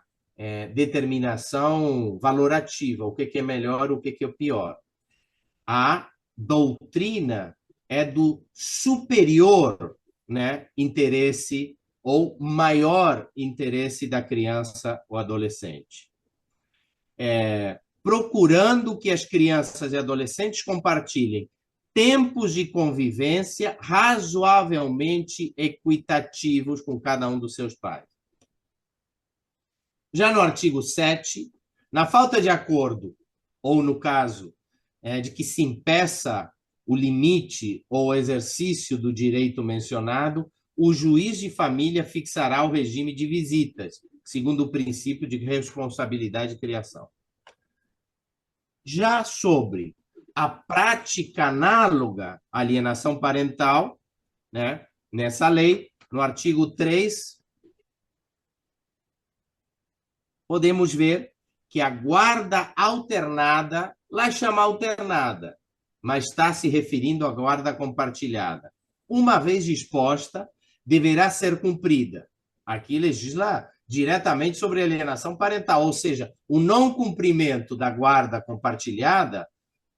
B: determinação valorativa. O que é melhor, o que é pior. A doutrina é do superior, né, interesse ou maior interesse da criança ou adolescente. Procurando que as crianças e adolescentes compartilhem tempos de convivência razoavelmente equitativos com cada um dos seus pais. Já no artigo 7, na falta de acordo, ou no caso de que se impeça o limite ou o exercício do direito mencionado, o juiz de família fixará o regime de visitas, segundo o princípio de responsabilidade e criação. Já sobre a prática análoga à alienação parental, né, nessa lei, no artigo 3, podemos ver que a guarda alternada, lá chama alternada, mas está se referindo à guarda compartilhada. Uma vez disposta, deverá ser cumprida. Aqui legisla diretamente sobre alienação parental, ou seja, o não cumprimento da guarda compartilhada,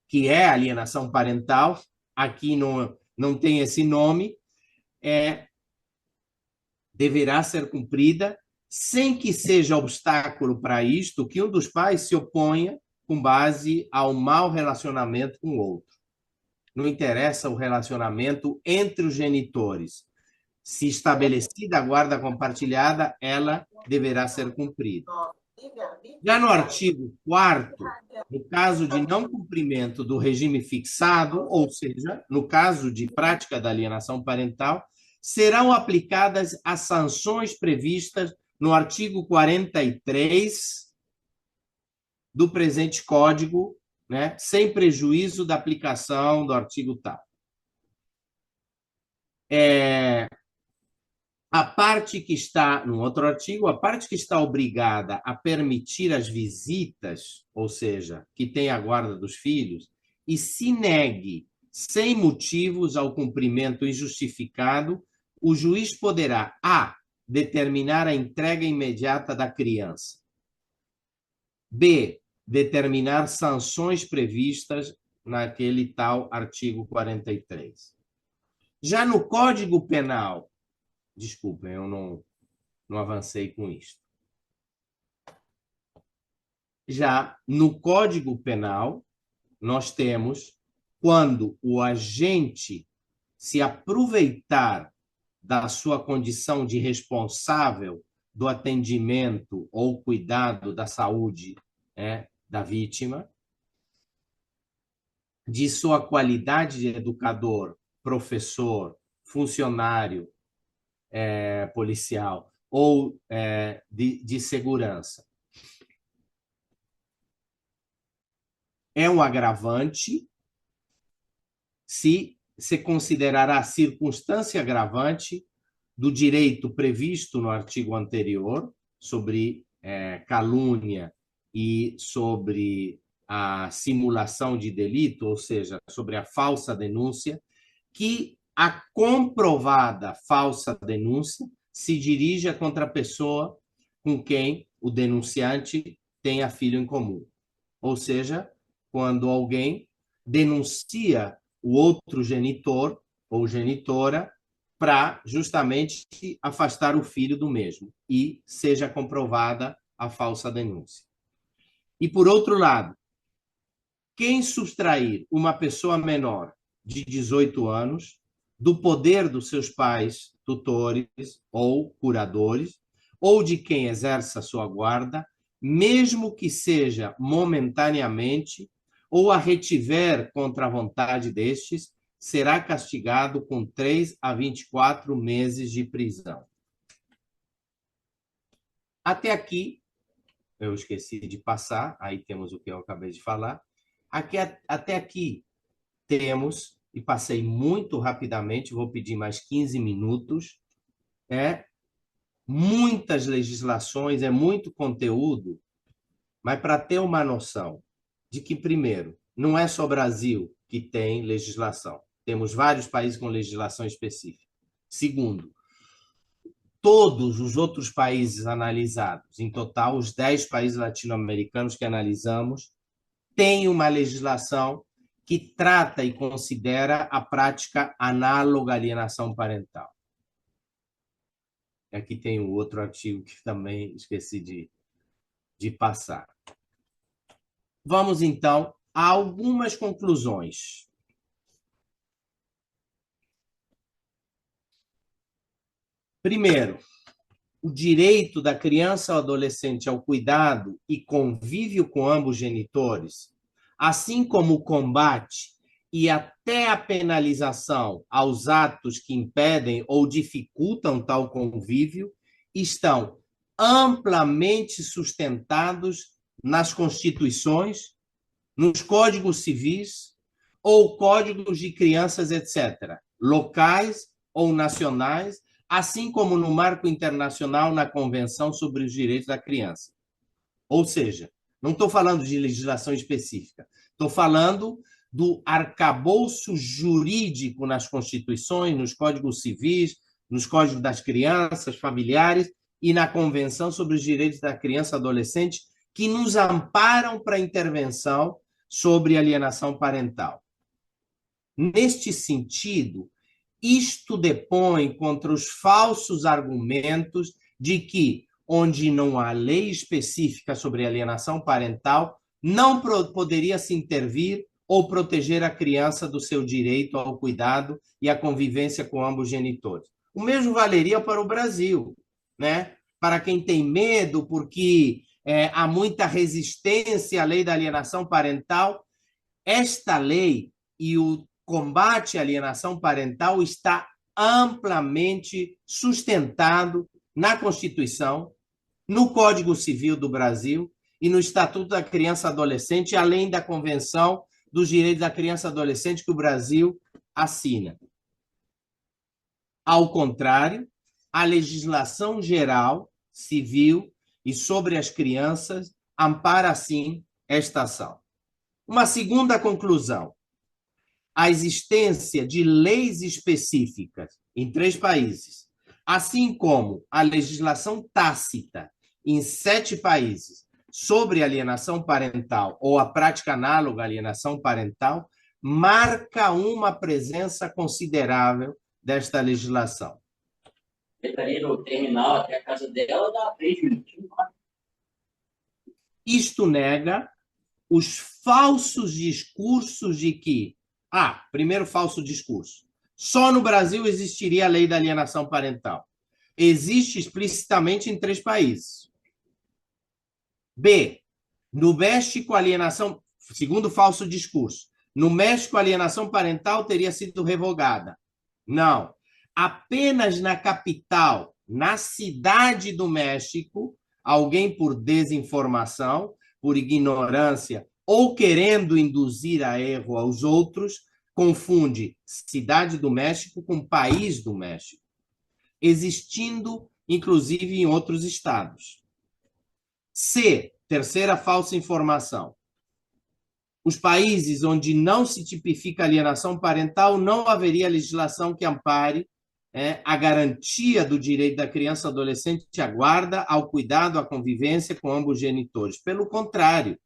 B: que é alienação parental, aqui não tem esse nome, deverá ser cumprida sem que seja obstáculo para isto que um dos pais se oponha com base ao mau relacionamento com o outro. Não interessa o relacionamento entre os genitores. Se estabelecida a guarda compartilhada, ela deverá ser cumprida. Já no artigo 4º, no caso de não cumprimento do regime fixado, ou seja, no caso de prática da alienação parental, serão aplicadas as sanções previstas no artigo 43 do presente Código, né, sem prejuízo da aplicação do artigo tal. A parte que está, no outro artigo, a parte que está obrigada a permitir as visitas, ou seja, que tem a guarda dos filhos, e se negue sem motivos ao cumprimento injustificado, o juiz poderá, a, determinar a entrega imediata da criança, b, determinar sanções previstas naquele tal artigo 43. Já no Código Penal, desculpem, eu não avancei com isso. Já no Código Penal, nós temos quando o agente se aproveitar da sua condição de responsável do atendimento ou cuidado da saúde da vítima, de sua qualidade de educador, professor, funcionário policial ou de segurança. É um agravante se considerará circunstância agravante do direito previsto no artigo anterior sobre calúnia e sobre a simulação de delito, ou seja, sobre a falsa denúncia, que a comprovada falsa denúncia se dirija contra a pessoa com quem o denunciante tenha filho em comum. Ou seja, quando alguém denuncia o outro genitor ou genitora para justamente afastar o filho do mesmo e seja comprovada a falsa denúncia. E, por outro lado, quem subtrair uma pessoa menor de 18 anos do poder dos seus pais, tutores ou curadores, ou de quem exerça sua guarda, mesmo que seja momentaneamente, ou a retiver contra a vontade destes, será castigado com 3 a 24 meses de prisão. Até aqui, eu esqueci de passar, aí temos o que eu acabei de falar. Até aqui temos, e passei muito rapidamente, vou pedir mais 15 minutos, muitas legislações, muito conteúdo, mas para ter uma noção de que, primeiro, não é só o Brasil que tem legislação. Temos vários países com legislação específica. Segundo, todos os outros países analisados, em total, os 10 países latino-americanos que analisamos, têm uma legislação que trata e considera a prática análoga à alienação parental. Aqui tem um outro artigo que também esqueci de passar. Vamos, então, a algumas conclusões. Primeiro, o direito da criança ou adolescente ao cuidado e convívio com ambos genitores, assim como o combate e até a penalização aos atos que impedem ou dificultam tal convívio, estão amplamente sustentados nas constituições, nos códigos civis ou códigos de crianças, etc., locais ou nacionais, assim como no marco internacional na Convenção sobre os Direitos da Criança. Ou seja, não estou falando de legislação específica, estou falando do arcabouço jurídico nas constituições, nos códigos civis, nos códigos das crianças, familiares e na Convenção sobre os Direitos da Criança e Adolescente, que nos amparam para a intervenção sobre alienação parental. Neste sentido, isto depõe contra os falsos argumentos de que, onde não há lei específica sobre alienação parental, não poderia se intervir ou proteger a criança do seu direito ao cuidado e à convivência com ambos genitores. O mesmo valeria para o Brasil, né? Para quem tem medo, porque há muita resistência à lei da alienação parental, esta lei e o combate à alienação parental está amplamente sustentado na Constituição, no Código Civil do Brasil e no Estatuto da Criança e Adolescente, além da Convenção dos Direitos da Criança e Adolescente que o Brasil assina. Ao contrário, a legislação geral, civil e sobre as crianças ampara, assim, esta ação. Uma segunda conclusão: a existência de leis específicas em 3 países, assim como a legislação tácita em 7 países sobre alienação parental ou a prática análoga à alienação parental, marca uma presença considerável desta legislação.
C: Dependendo do terminal até a casa dela, dá 3 minutinhos.
B: Isto nega os falsos discursos de que, primeiro falso discurso, só no Brasil existiria a lei da alienação parental. existe explicitamente em 3 países. B, no México, alienação, segundo falso discurso, no México, a alienação parental teria sido revogada. Não. Apenas na capital, na cidade do México, alguém por desinformação, por ignorância ou querendo induzir a erro aos outros, confunde cidade do México com país do México, existindo, inclusive, em outros estados. C, terceira falsa informação. Os países onde não se tipifica alienação parental, não haveria legislação que ampare a garantia do direito da criança e adolescente à guarda, ao cuidado, à convivência com ambos genitores. Pelo contrário,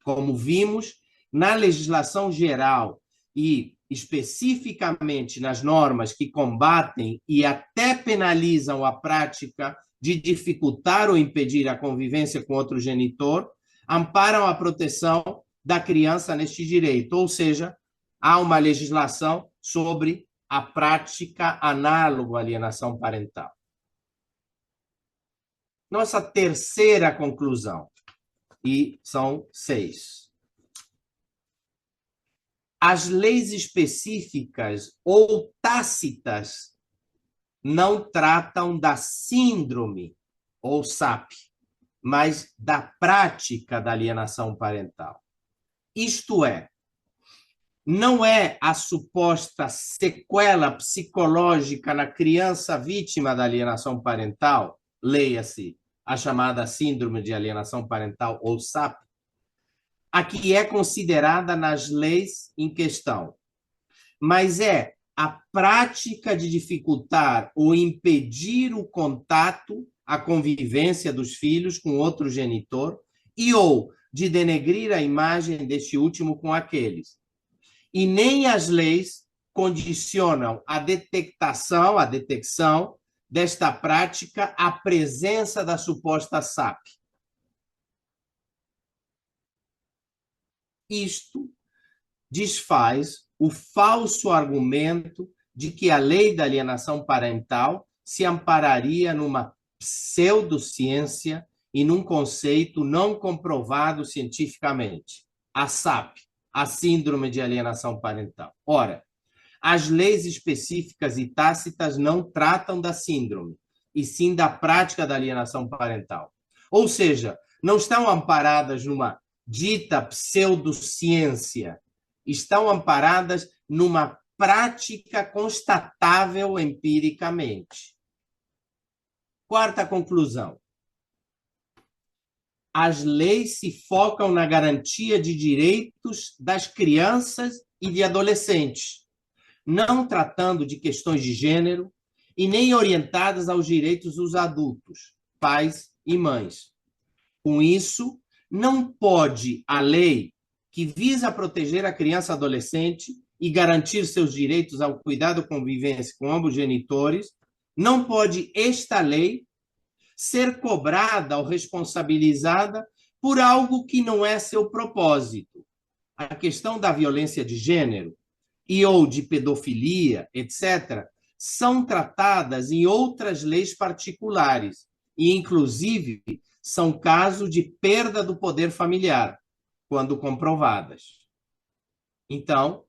B: como vimos, na legislação geral e especificamente nas normas que combatem e até penalizam a prática de dificultar ou impedir a convivência com outro genitor, amparam a proteção da criança neste direito, ou seja, há uma legislação sobre a prática análoga à alienação parental. Nossa terceira conclusão, e são 6. As leis específicas ou tácitas não tratam da síndrome ou SAP, mas da prática da alienação parental. Isto é, não é a suposta sequela psicológica na criança vítima da alienação parental, leia-se a chamada síndrome de alienação parental ou SAP, a que é considerada nas leis em questão, mas é a prática de dificultar ou impedir o contato, a convivência dos filhos com outro genitor e ou de denegrir a imagem deste último com aqueles. E nem as leis condicionam a detecção desta prática à presença da suposta SAP. Isto desfaz o falso argumento de que a lei da alienação parental se ampararia numa pseudociência e num conceito não comprovado cientificamente, a SAP, a síndrome de alienação parental. Ora, as leis específicas e tácitas não tratam da síndrome, e sim da prática da alienação parental. Ou seja, não estão amparadas numa dita pseudociência, estão amparadas numa prática constatável empiricamente. Quarta conclusão. As leis se focam na garantia de direitos das crianças e de adolescentes, não tratando de questões de gênero e nem orientadas aos direitos dos adultos, pais e mães. Com isso, não pode a lei que visa proteger a criança e adolescente e garantir seus direitos ao cuidado e convivência com ambos genitores, não pode esta lei ser cobrada ou responsabilizada por algo que não é seu propósito. A questão da violência de gênero e ou de pedofilia, etc., são tratadas em outras leis particulares e, inclusive, são caso de perda do poder familiar, quando comprovadas. Então,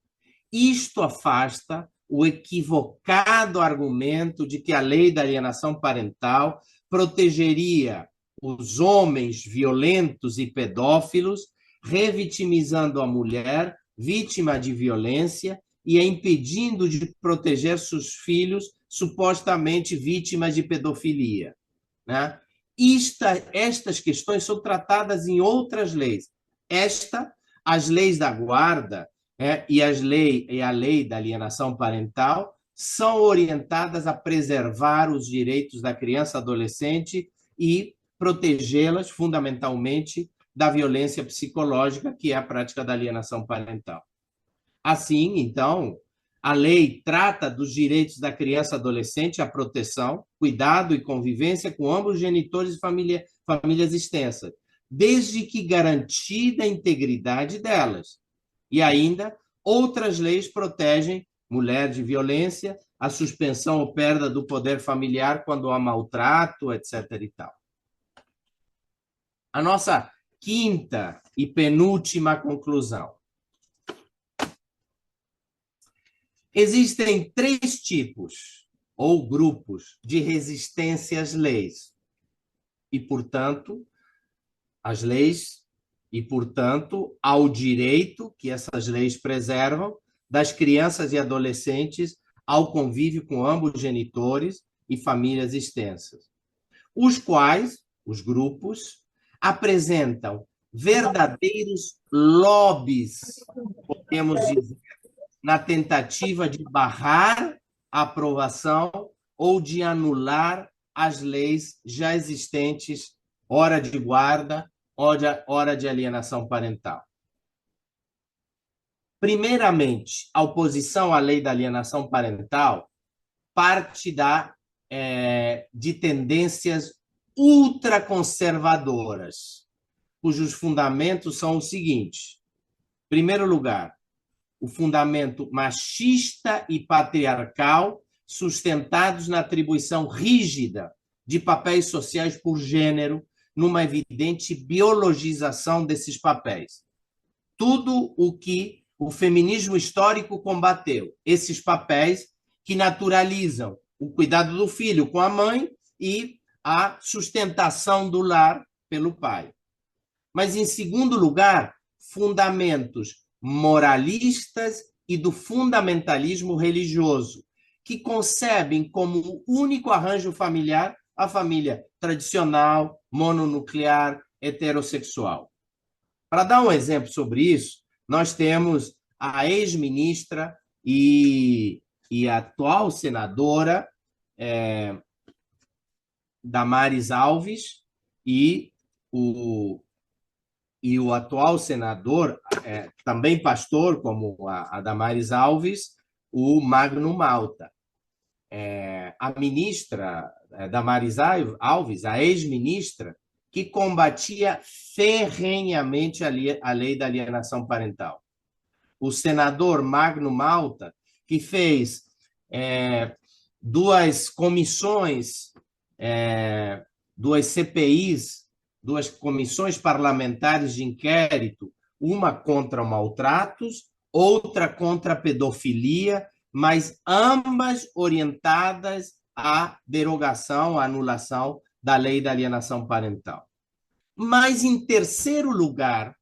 B: isto afasta o equivocado argumento de que a lei da alienação parental protegeria os homens violentos e pedófilos, revitimizando a mulher, vítima de violência, e a impedindo de proteger seus filhos, supostamente vítimas de pedofilia. Né? Estas questões são tratadas em outras leis. As leis da guarda e a lei da alienação parental são orientadas a preservar os direitos da criança e adolescente e protegê-las, fundamentalmente, da violência psicológica, que é a prática da alienação parental. Assim, então, a lei trata dos direitos da criança e adolescente, a proteção, cuidado e convivência com ambos os genitores e famílias extensas, desde que garantida a integridade delas. E ainda, outras leis protegem mulher de violência, a suspensão ou perda do poder familiar quando há maltrato, etc. e tal. A nossa quinta e penúltima conclusão. Existem 3 tipos ou grupos de resistência às leis. E, portanto, às leis e, portanto, ao direito que essas leis preservam das crianças e adolescentes ao convívio com ambos genitores e famílias extensas, os quais, os grupos, apresentam verdadeiros lobbies, podemos dizer, na tentativa de barrar a aprovação ou de anular as leis já existentes, hora de guarda, hora de alienação parental. Primeiramente, a oposição à lei da alienação parental parte de tendências ultraconservadoras, cujos fundamentos são os seguintes. Em primeiro lugar, o fundamento machista e patriarcal, sustentados na atribuição rígida de papéis sociais por gênero, numa evidente biologização desses papéis. Tudo o que o feminismo histórico combateu, esses papéis que naturalizam o cuidado do filho com a mãe e a sustentação do lar pelo pai. Mas, em segundo lugar, fundamentos moralistas e do fundamentalismo religioso, que concebem como único arranjo familiar a família tradicional, mononuclear, heterossexual. Para dar um exemplo sobre isso, nós temos a ex-ministra e atual senadora Damares Alves e o atual senador, também pastor, como a Damares Alves, o Magno Malta. A ministra Damares Alves, a ex-ministra, que combatia ferrenhamente a lei da alienação parental. O senador Magno Malta, que fez 2 comissões, 2 CPIs, 2 comissões parlamentares de inquérito, uma contra maltratos, outra contra pedofilia, mas ambas orientadas à derogação, à anulação da lei da alienação parental. Mas, em terceiro lugar,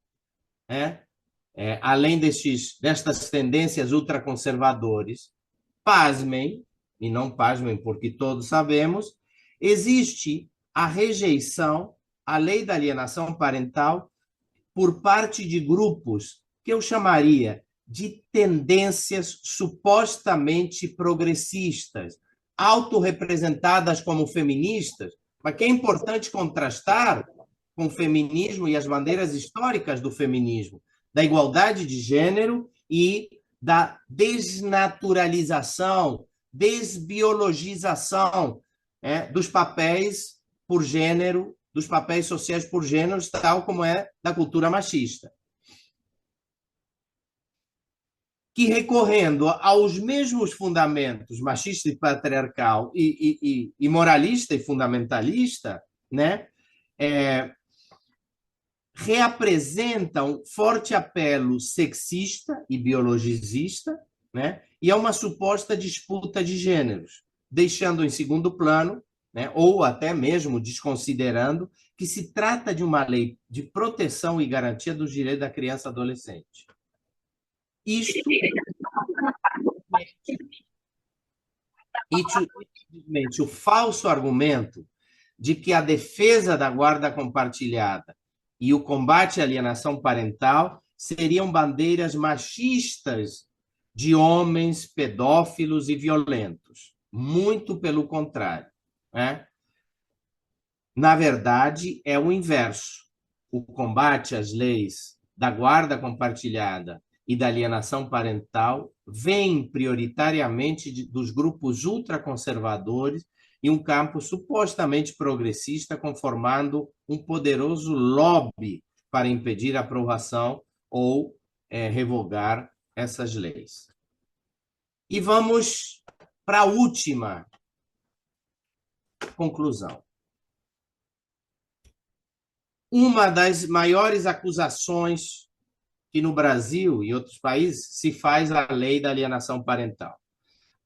B: além destas tendências ultraconservadoras, pasmem, e não pasmem porque todos sabemos, existe a rejeição à lei da alienação parental por parte de grupos que eu chamaria de tendências supostamente progressistas, autorrepresentadas como feministas, mas que é importante contrastar com o feminismo e as bandeiras históricas do feminismo, da igualdade de gênero e da desnaturalização, desbiologização dos papéis por gênero, dos papéis sociais por gênero, tal como é da cultura machista. Que, recorrendo aos mesmos fundamentos machista e patriarcal e moralista e fundamentalista, reapresentam forte apelo sexista e biologicista, e é uma suposta disputa de gêneros, deixando em segundo plano, ou até mesmo desconsiderando, que se trata de uma lei de proteção e garantia dos direitos da criança e adolescente. Isto simplesmente o falso argumento de que a defesa da guarda compartilhada e o combate à alienação parental seriam bandeiras machistas de homens pedófilos e violentos. Muito pelo contrário. Na verdade, é o inverso. O combate às leis da guarda compartilhada e da alienação parental vem prioritariamente dos grupos ultraconservadores e um campo supostamente progressista, conformando um poderoso lobby para impedir a aprovação ou revogar essas leis. E vamos para a última conclusão. Uma das maiores acusações que no Brasil e outros países se faz à lei da alienação parental.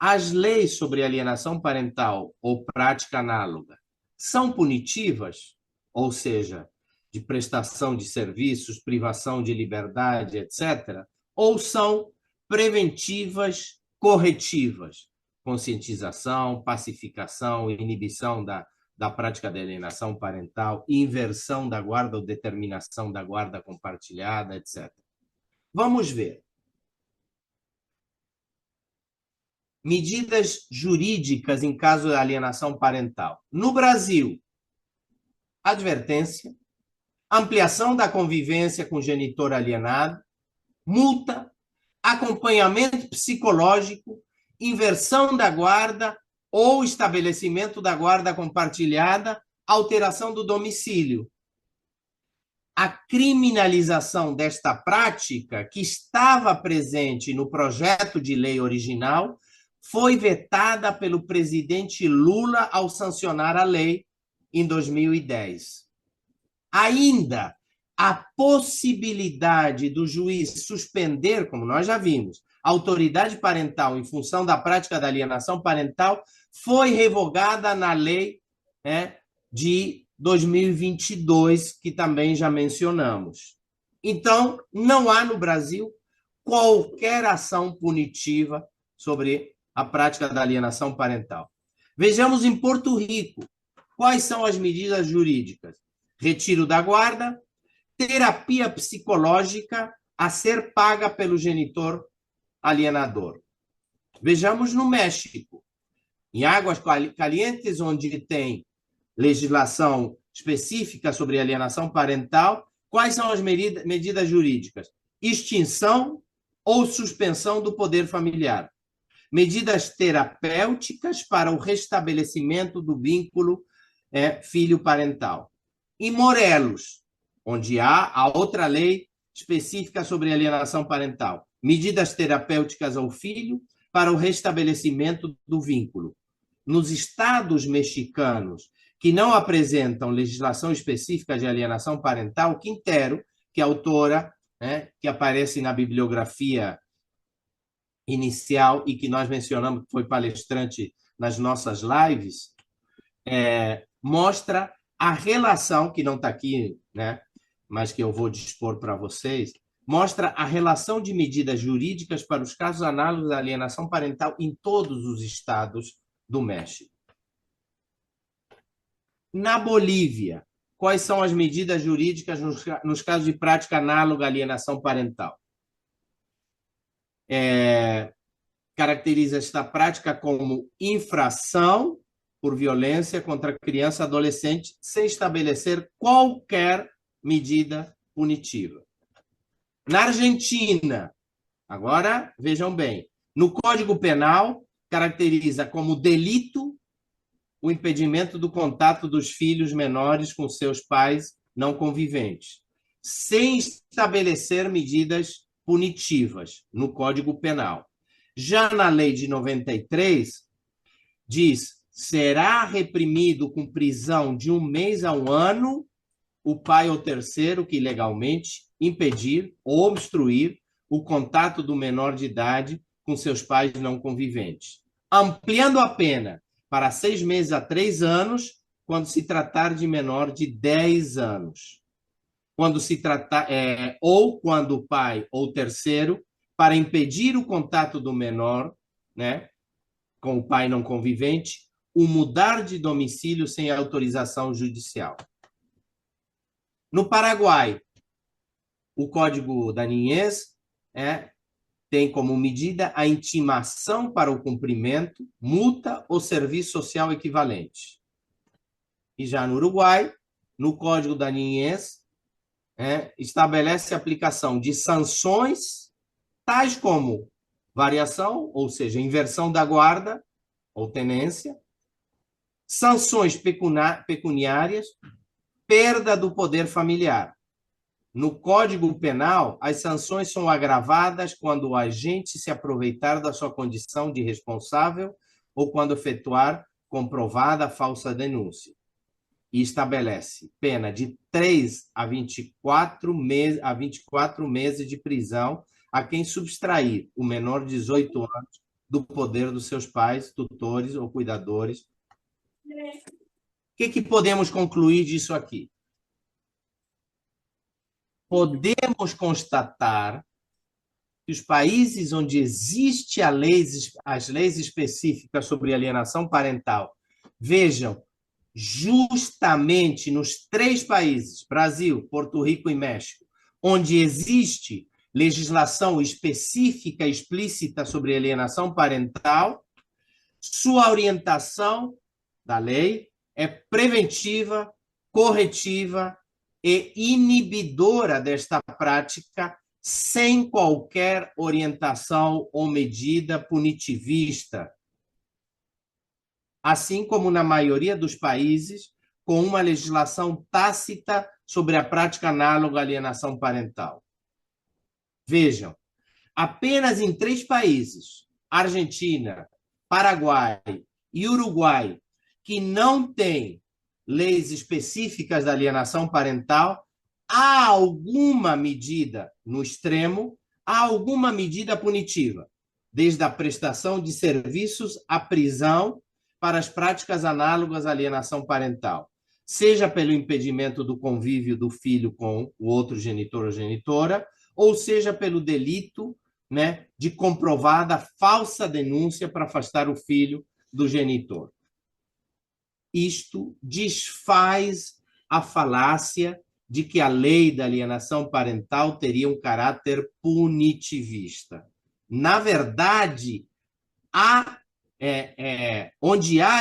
B: As leis sobre alienação parental ou prática análoga são punitivas, ou seja, de prestação de serviços, privação de liberdade, etc., ou são preventivas, corretivas, conscientização, pacificação, inibição da prática da alienação parental, inversão da guarda ou determinação da guarda compartilhada, etc. Vamos ver. Medidas jurídicas em caso de alienação parental. No Brasil, advertência, ampliação da convivência com o genitor alienado, multa, acompanhamento psicológico, inversão da guarda ou estabelecimento da guarda compartilhada, alteração do domicílio. A criminalização desta prática, que estava presente no projeto de lei original, foi vetada pelo presidente Lula ao sancionar a lei em 2010. Ainda, a possibilidade do juiz suspender, como nós já vimos, a autoridade parental em função da prática da alienação parental foi revogada na lei de 2022, que também já mencionamos. Então, não há no Brasil qualquer ação punitiva sobre a prática da alienação parental. Vejamos em Porto Rico quais são as medidas jurídicas. Retiro da guarda, terapia psicológica a ser paga pelo genitor alienador. Vejamos no México. Em Águas Calientes, onde tem legislação específica sobre alienação parental, quais são as medidas jurídicas? Extinção ou suspensão do poder familiar. Medidas terapêuticas para o restabelecimento do vínculo filho-parental. Em Morelos, onde há a outra lei específica sobre alienação parental, medidas terapêuticas ao filho para o restabelecimento do vínculo. Nos estados mexicanos que não apresentam legislação específica de alienação parental, Quintero, que é autora, que aparece na bibliografia inicial e que nós mencionamos, que foi palestrante nas nossas lives, mostra a relação, que não está aqui, mas que eu vou dispor para vocês, mostra a relação de medidas jurídicas para os casos análogos à alienação parental em todos os estados do México. Na Bolívia, quais são as medidas jurídicas nos casos de prática análoga à alienação parental? Caracteriza esta prática como infração por violência contra criança e adolescente, sem estabelecer qualquer medida punitiva. Na Argentina, agora vejam bem, no Código Penal, caracteriza como delito o impedimento do contato dos filhos menores com seus pais não conviventes, sem estabelecer medidas punitivas no Código Penal. Já na Lei de 93, diz: será reprimido com prisão de 1 mês a 1 ano o pai ou terceiro que ilegalmente impedir ou obstruir o contato do menor de idade com seus pais não conviventes, ampliando a pena para 6 meses a 3 anos, quando se tratar de menor de 10 anos. Quando se tratar, ou quando o pai ou terceiro, para impedir o contato do menor, com o pai não convivente, o mudar de domicílio sem autorização judicial. No Paraguai, o Código da Niñez tem como medida a intimação para o cumprimento, multa ou serviço social equivalente. E já no Uruguai, no Código da Niñez, estabelece a aplicação de sanções tais como variação, ou seja, inversão da guarda ou tenência, sanções pecuniárias, perda do poder familiar. No Código Penal, as sanções são agravadas quando o agente se aproveitar da sua condição de responsável ou quando efetuar comprovada falsa denúncia. E estabelece pena de 3 a 24 meses de prisão a quem subtrair o menor de 18 anos do poder dos seus pais, tutores ou cuidadores. O que podemos concluir disso aqui? Podemos constatar que os países onde existem as leis específicas sobre alienação parental, vejam, justamente nos 3 países, Brasil, Porto Rico e México, onde existe legislação específica, explícita sobre alienação parental, sua orientação da lei é preventiva, corretiva e inibidora desta prática, sem qualquer orientação ou medida punitivista, assim como na maioria dos países, com uma legislação tácita sobre a prática análoga à alienação parental. Vejam, apenas em 3 países, Argentina, Paraguai e Uruguai, que não têm leis específicas da alienação parental, há alguma medida no extremo, há alguma medida punitiva, desde a prestação de serviços à prisão para as práticas análogas à alienação parental, seja pelo impedimento do convívio do filho com o outro genitor ou genitora, ou seja pelo delito, né, de comprovada falsa denúncia para afastar o filho do genitor. Isto desfaz a falácia de que a lei da alienação parental teria um caráter punitivista. Na verdade, onde há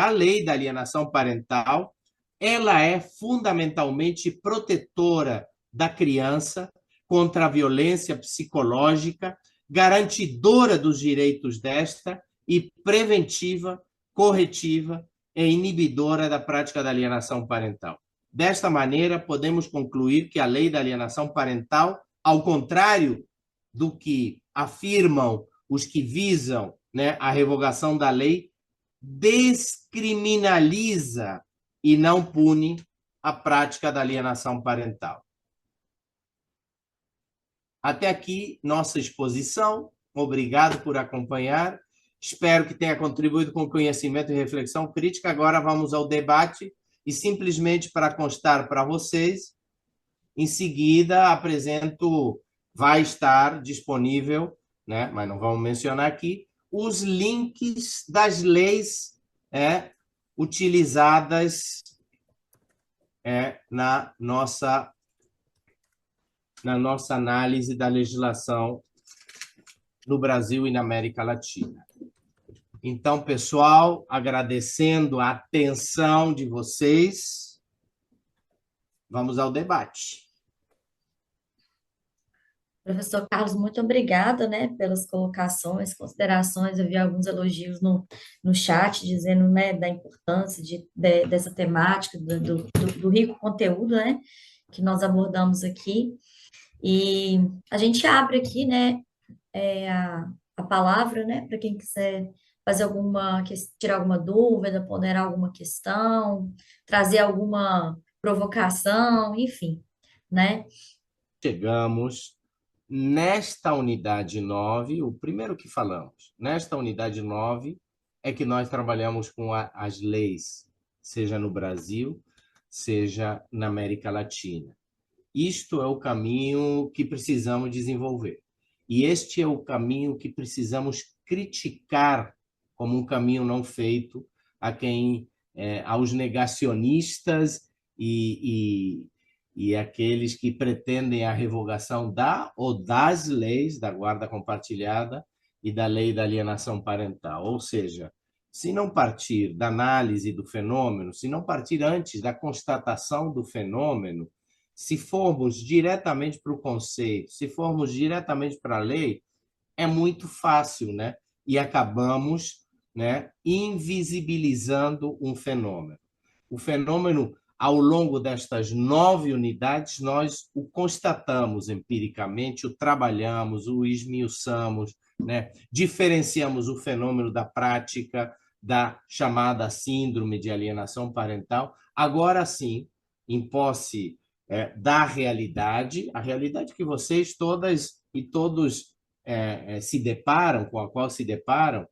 B: lei da alienação parental, ela é fundamentalmente protetora da criança contra a violência psicológica, garantidora dos direitos desta e preventiva, corretiva e inibidora da prática da alienação parental. Desta maneira, podemos concluir que a lei da alienação parental, ao contrário do que afirmam os que visam, né, a revogação da lei, descriminaliza e não pune a prática da alienação parental. Até aqui, nossa exposição. Obrigado por acompanhar. Espero que tenha contribuído com conhecimento e reflexão crítica. Agora vamos ao debate e, simplesmente para constar para vocês, em seguida apresento, vai estar disponível, né, mas não vamos mencionar aqui, os links das leis utilizadas na nossa análise da legislação no Brasil e na América Latina. Então, pessoal, agradecendo a atenção de vocês, vamos ao debate.
A: Professor Carlos, muito obrigada, né, pelas colocações, considerações. Eu vi alguns elogios no chat, dizendo, né, da importância dessa temática, do rico conteúdo, né, que nós abordamos aqui. E a gente abre aqui, né, a palavra, né, para quem quiser fazer tirar alguma dúvida, ponderar alguma questão, trazer alguma provocação, enfim, né?
B: Chegamos nesta unidade 9, o primeiro que falamos, nesta unidade 9 é que nós trabalhamos com as leis, seja no Brasil, seja na América Latina. Isto é o caminho que precisamos desenvolver. E este é o caminho que precisamos criticar como um caminho não feito aos negacionistas e aqueles que pretendem a revogação da ou das leis da guarda compartilhada e da lei da alienação parental. Ou seja, se não partir da análise do fenômeno, se não partir antes da constatação do fenômeno, se formos diretamente para o conceito, se formos diretamente para a lei, é muito fácil, né? E acabamos, né, invisibilizando um fenômeno. O fenômeno, ao longo destas 9 unidades, nós o constatamos empiricamente, o trabalhamos, o esmiuçamos, né? Diferenciamos o fenômeno da prática da chamada síndrome de alienação parental. Agora sim, em posse da realidade, a realidade que vocês todas e todos se deparam, com a qual se deparam,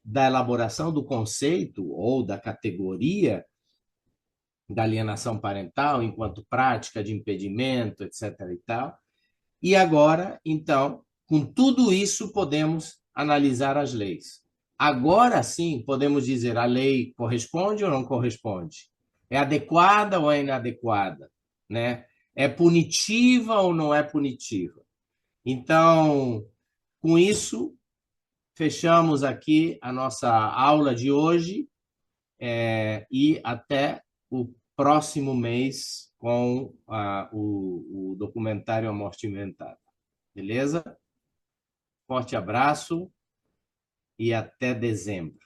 B: da elaboração do conceito ou da categoria da alienação parental enquanto prática de impedimento, etc. e tal. E agora, então, com tudo isso, podemos analisar as leis. Agora sim, podemos dizer a lei corresponde ou não corresponde? É adequada ou é inadequada? Né? É punitiva ou não é punitiva? Então, com isso, fechamos aqui a nossa aula de hoje e até o próximo mês com o documentário A Morte Inventada. Beleza? Forte abraço e até dezembro.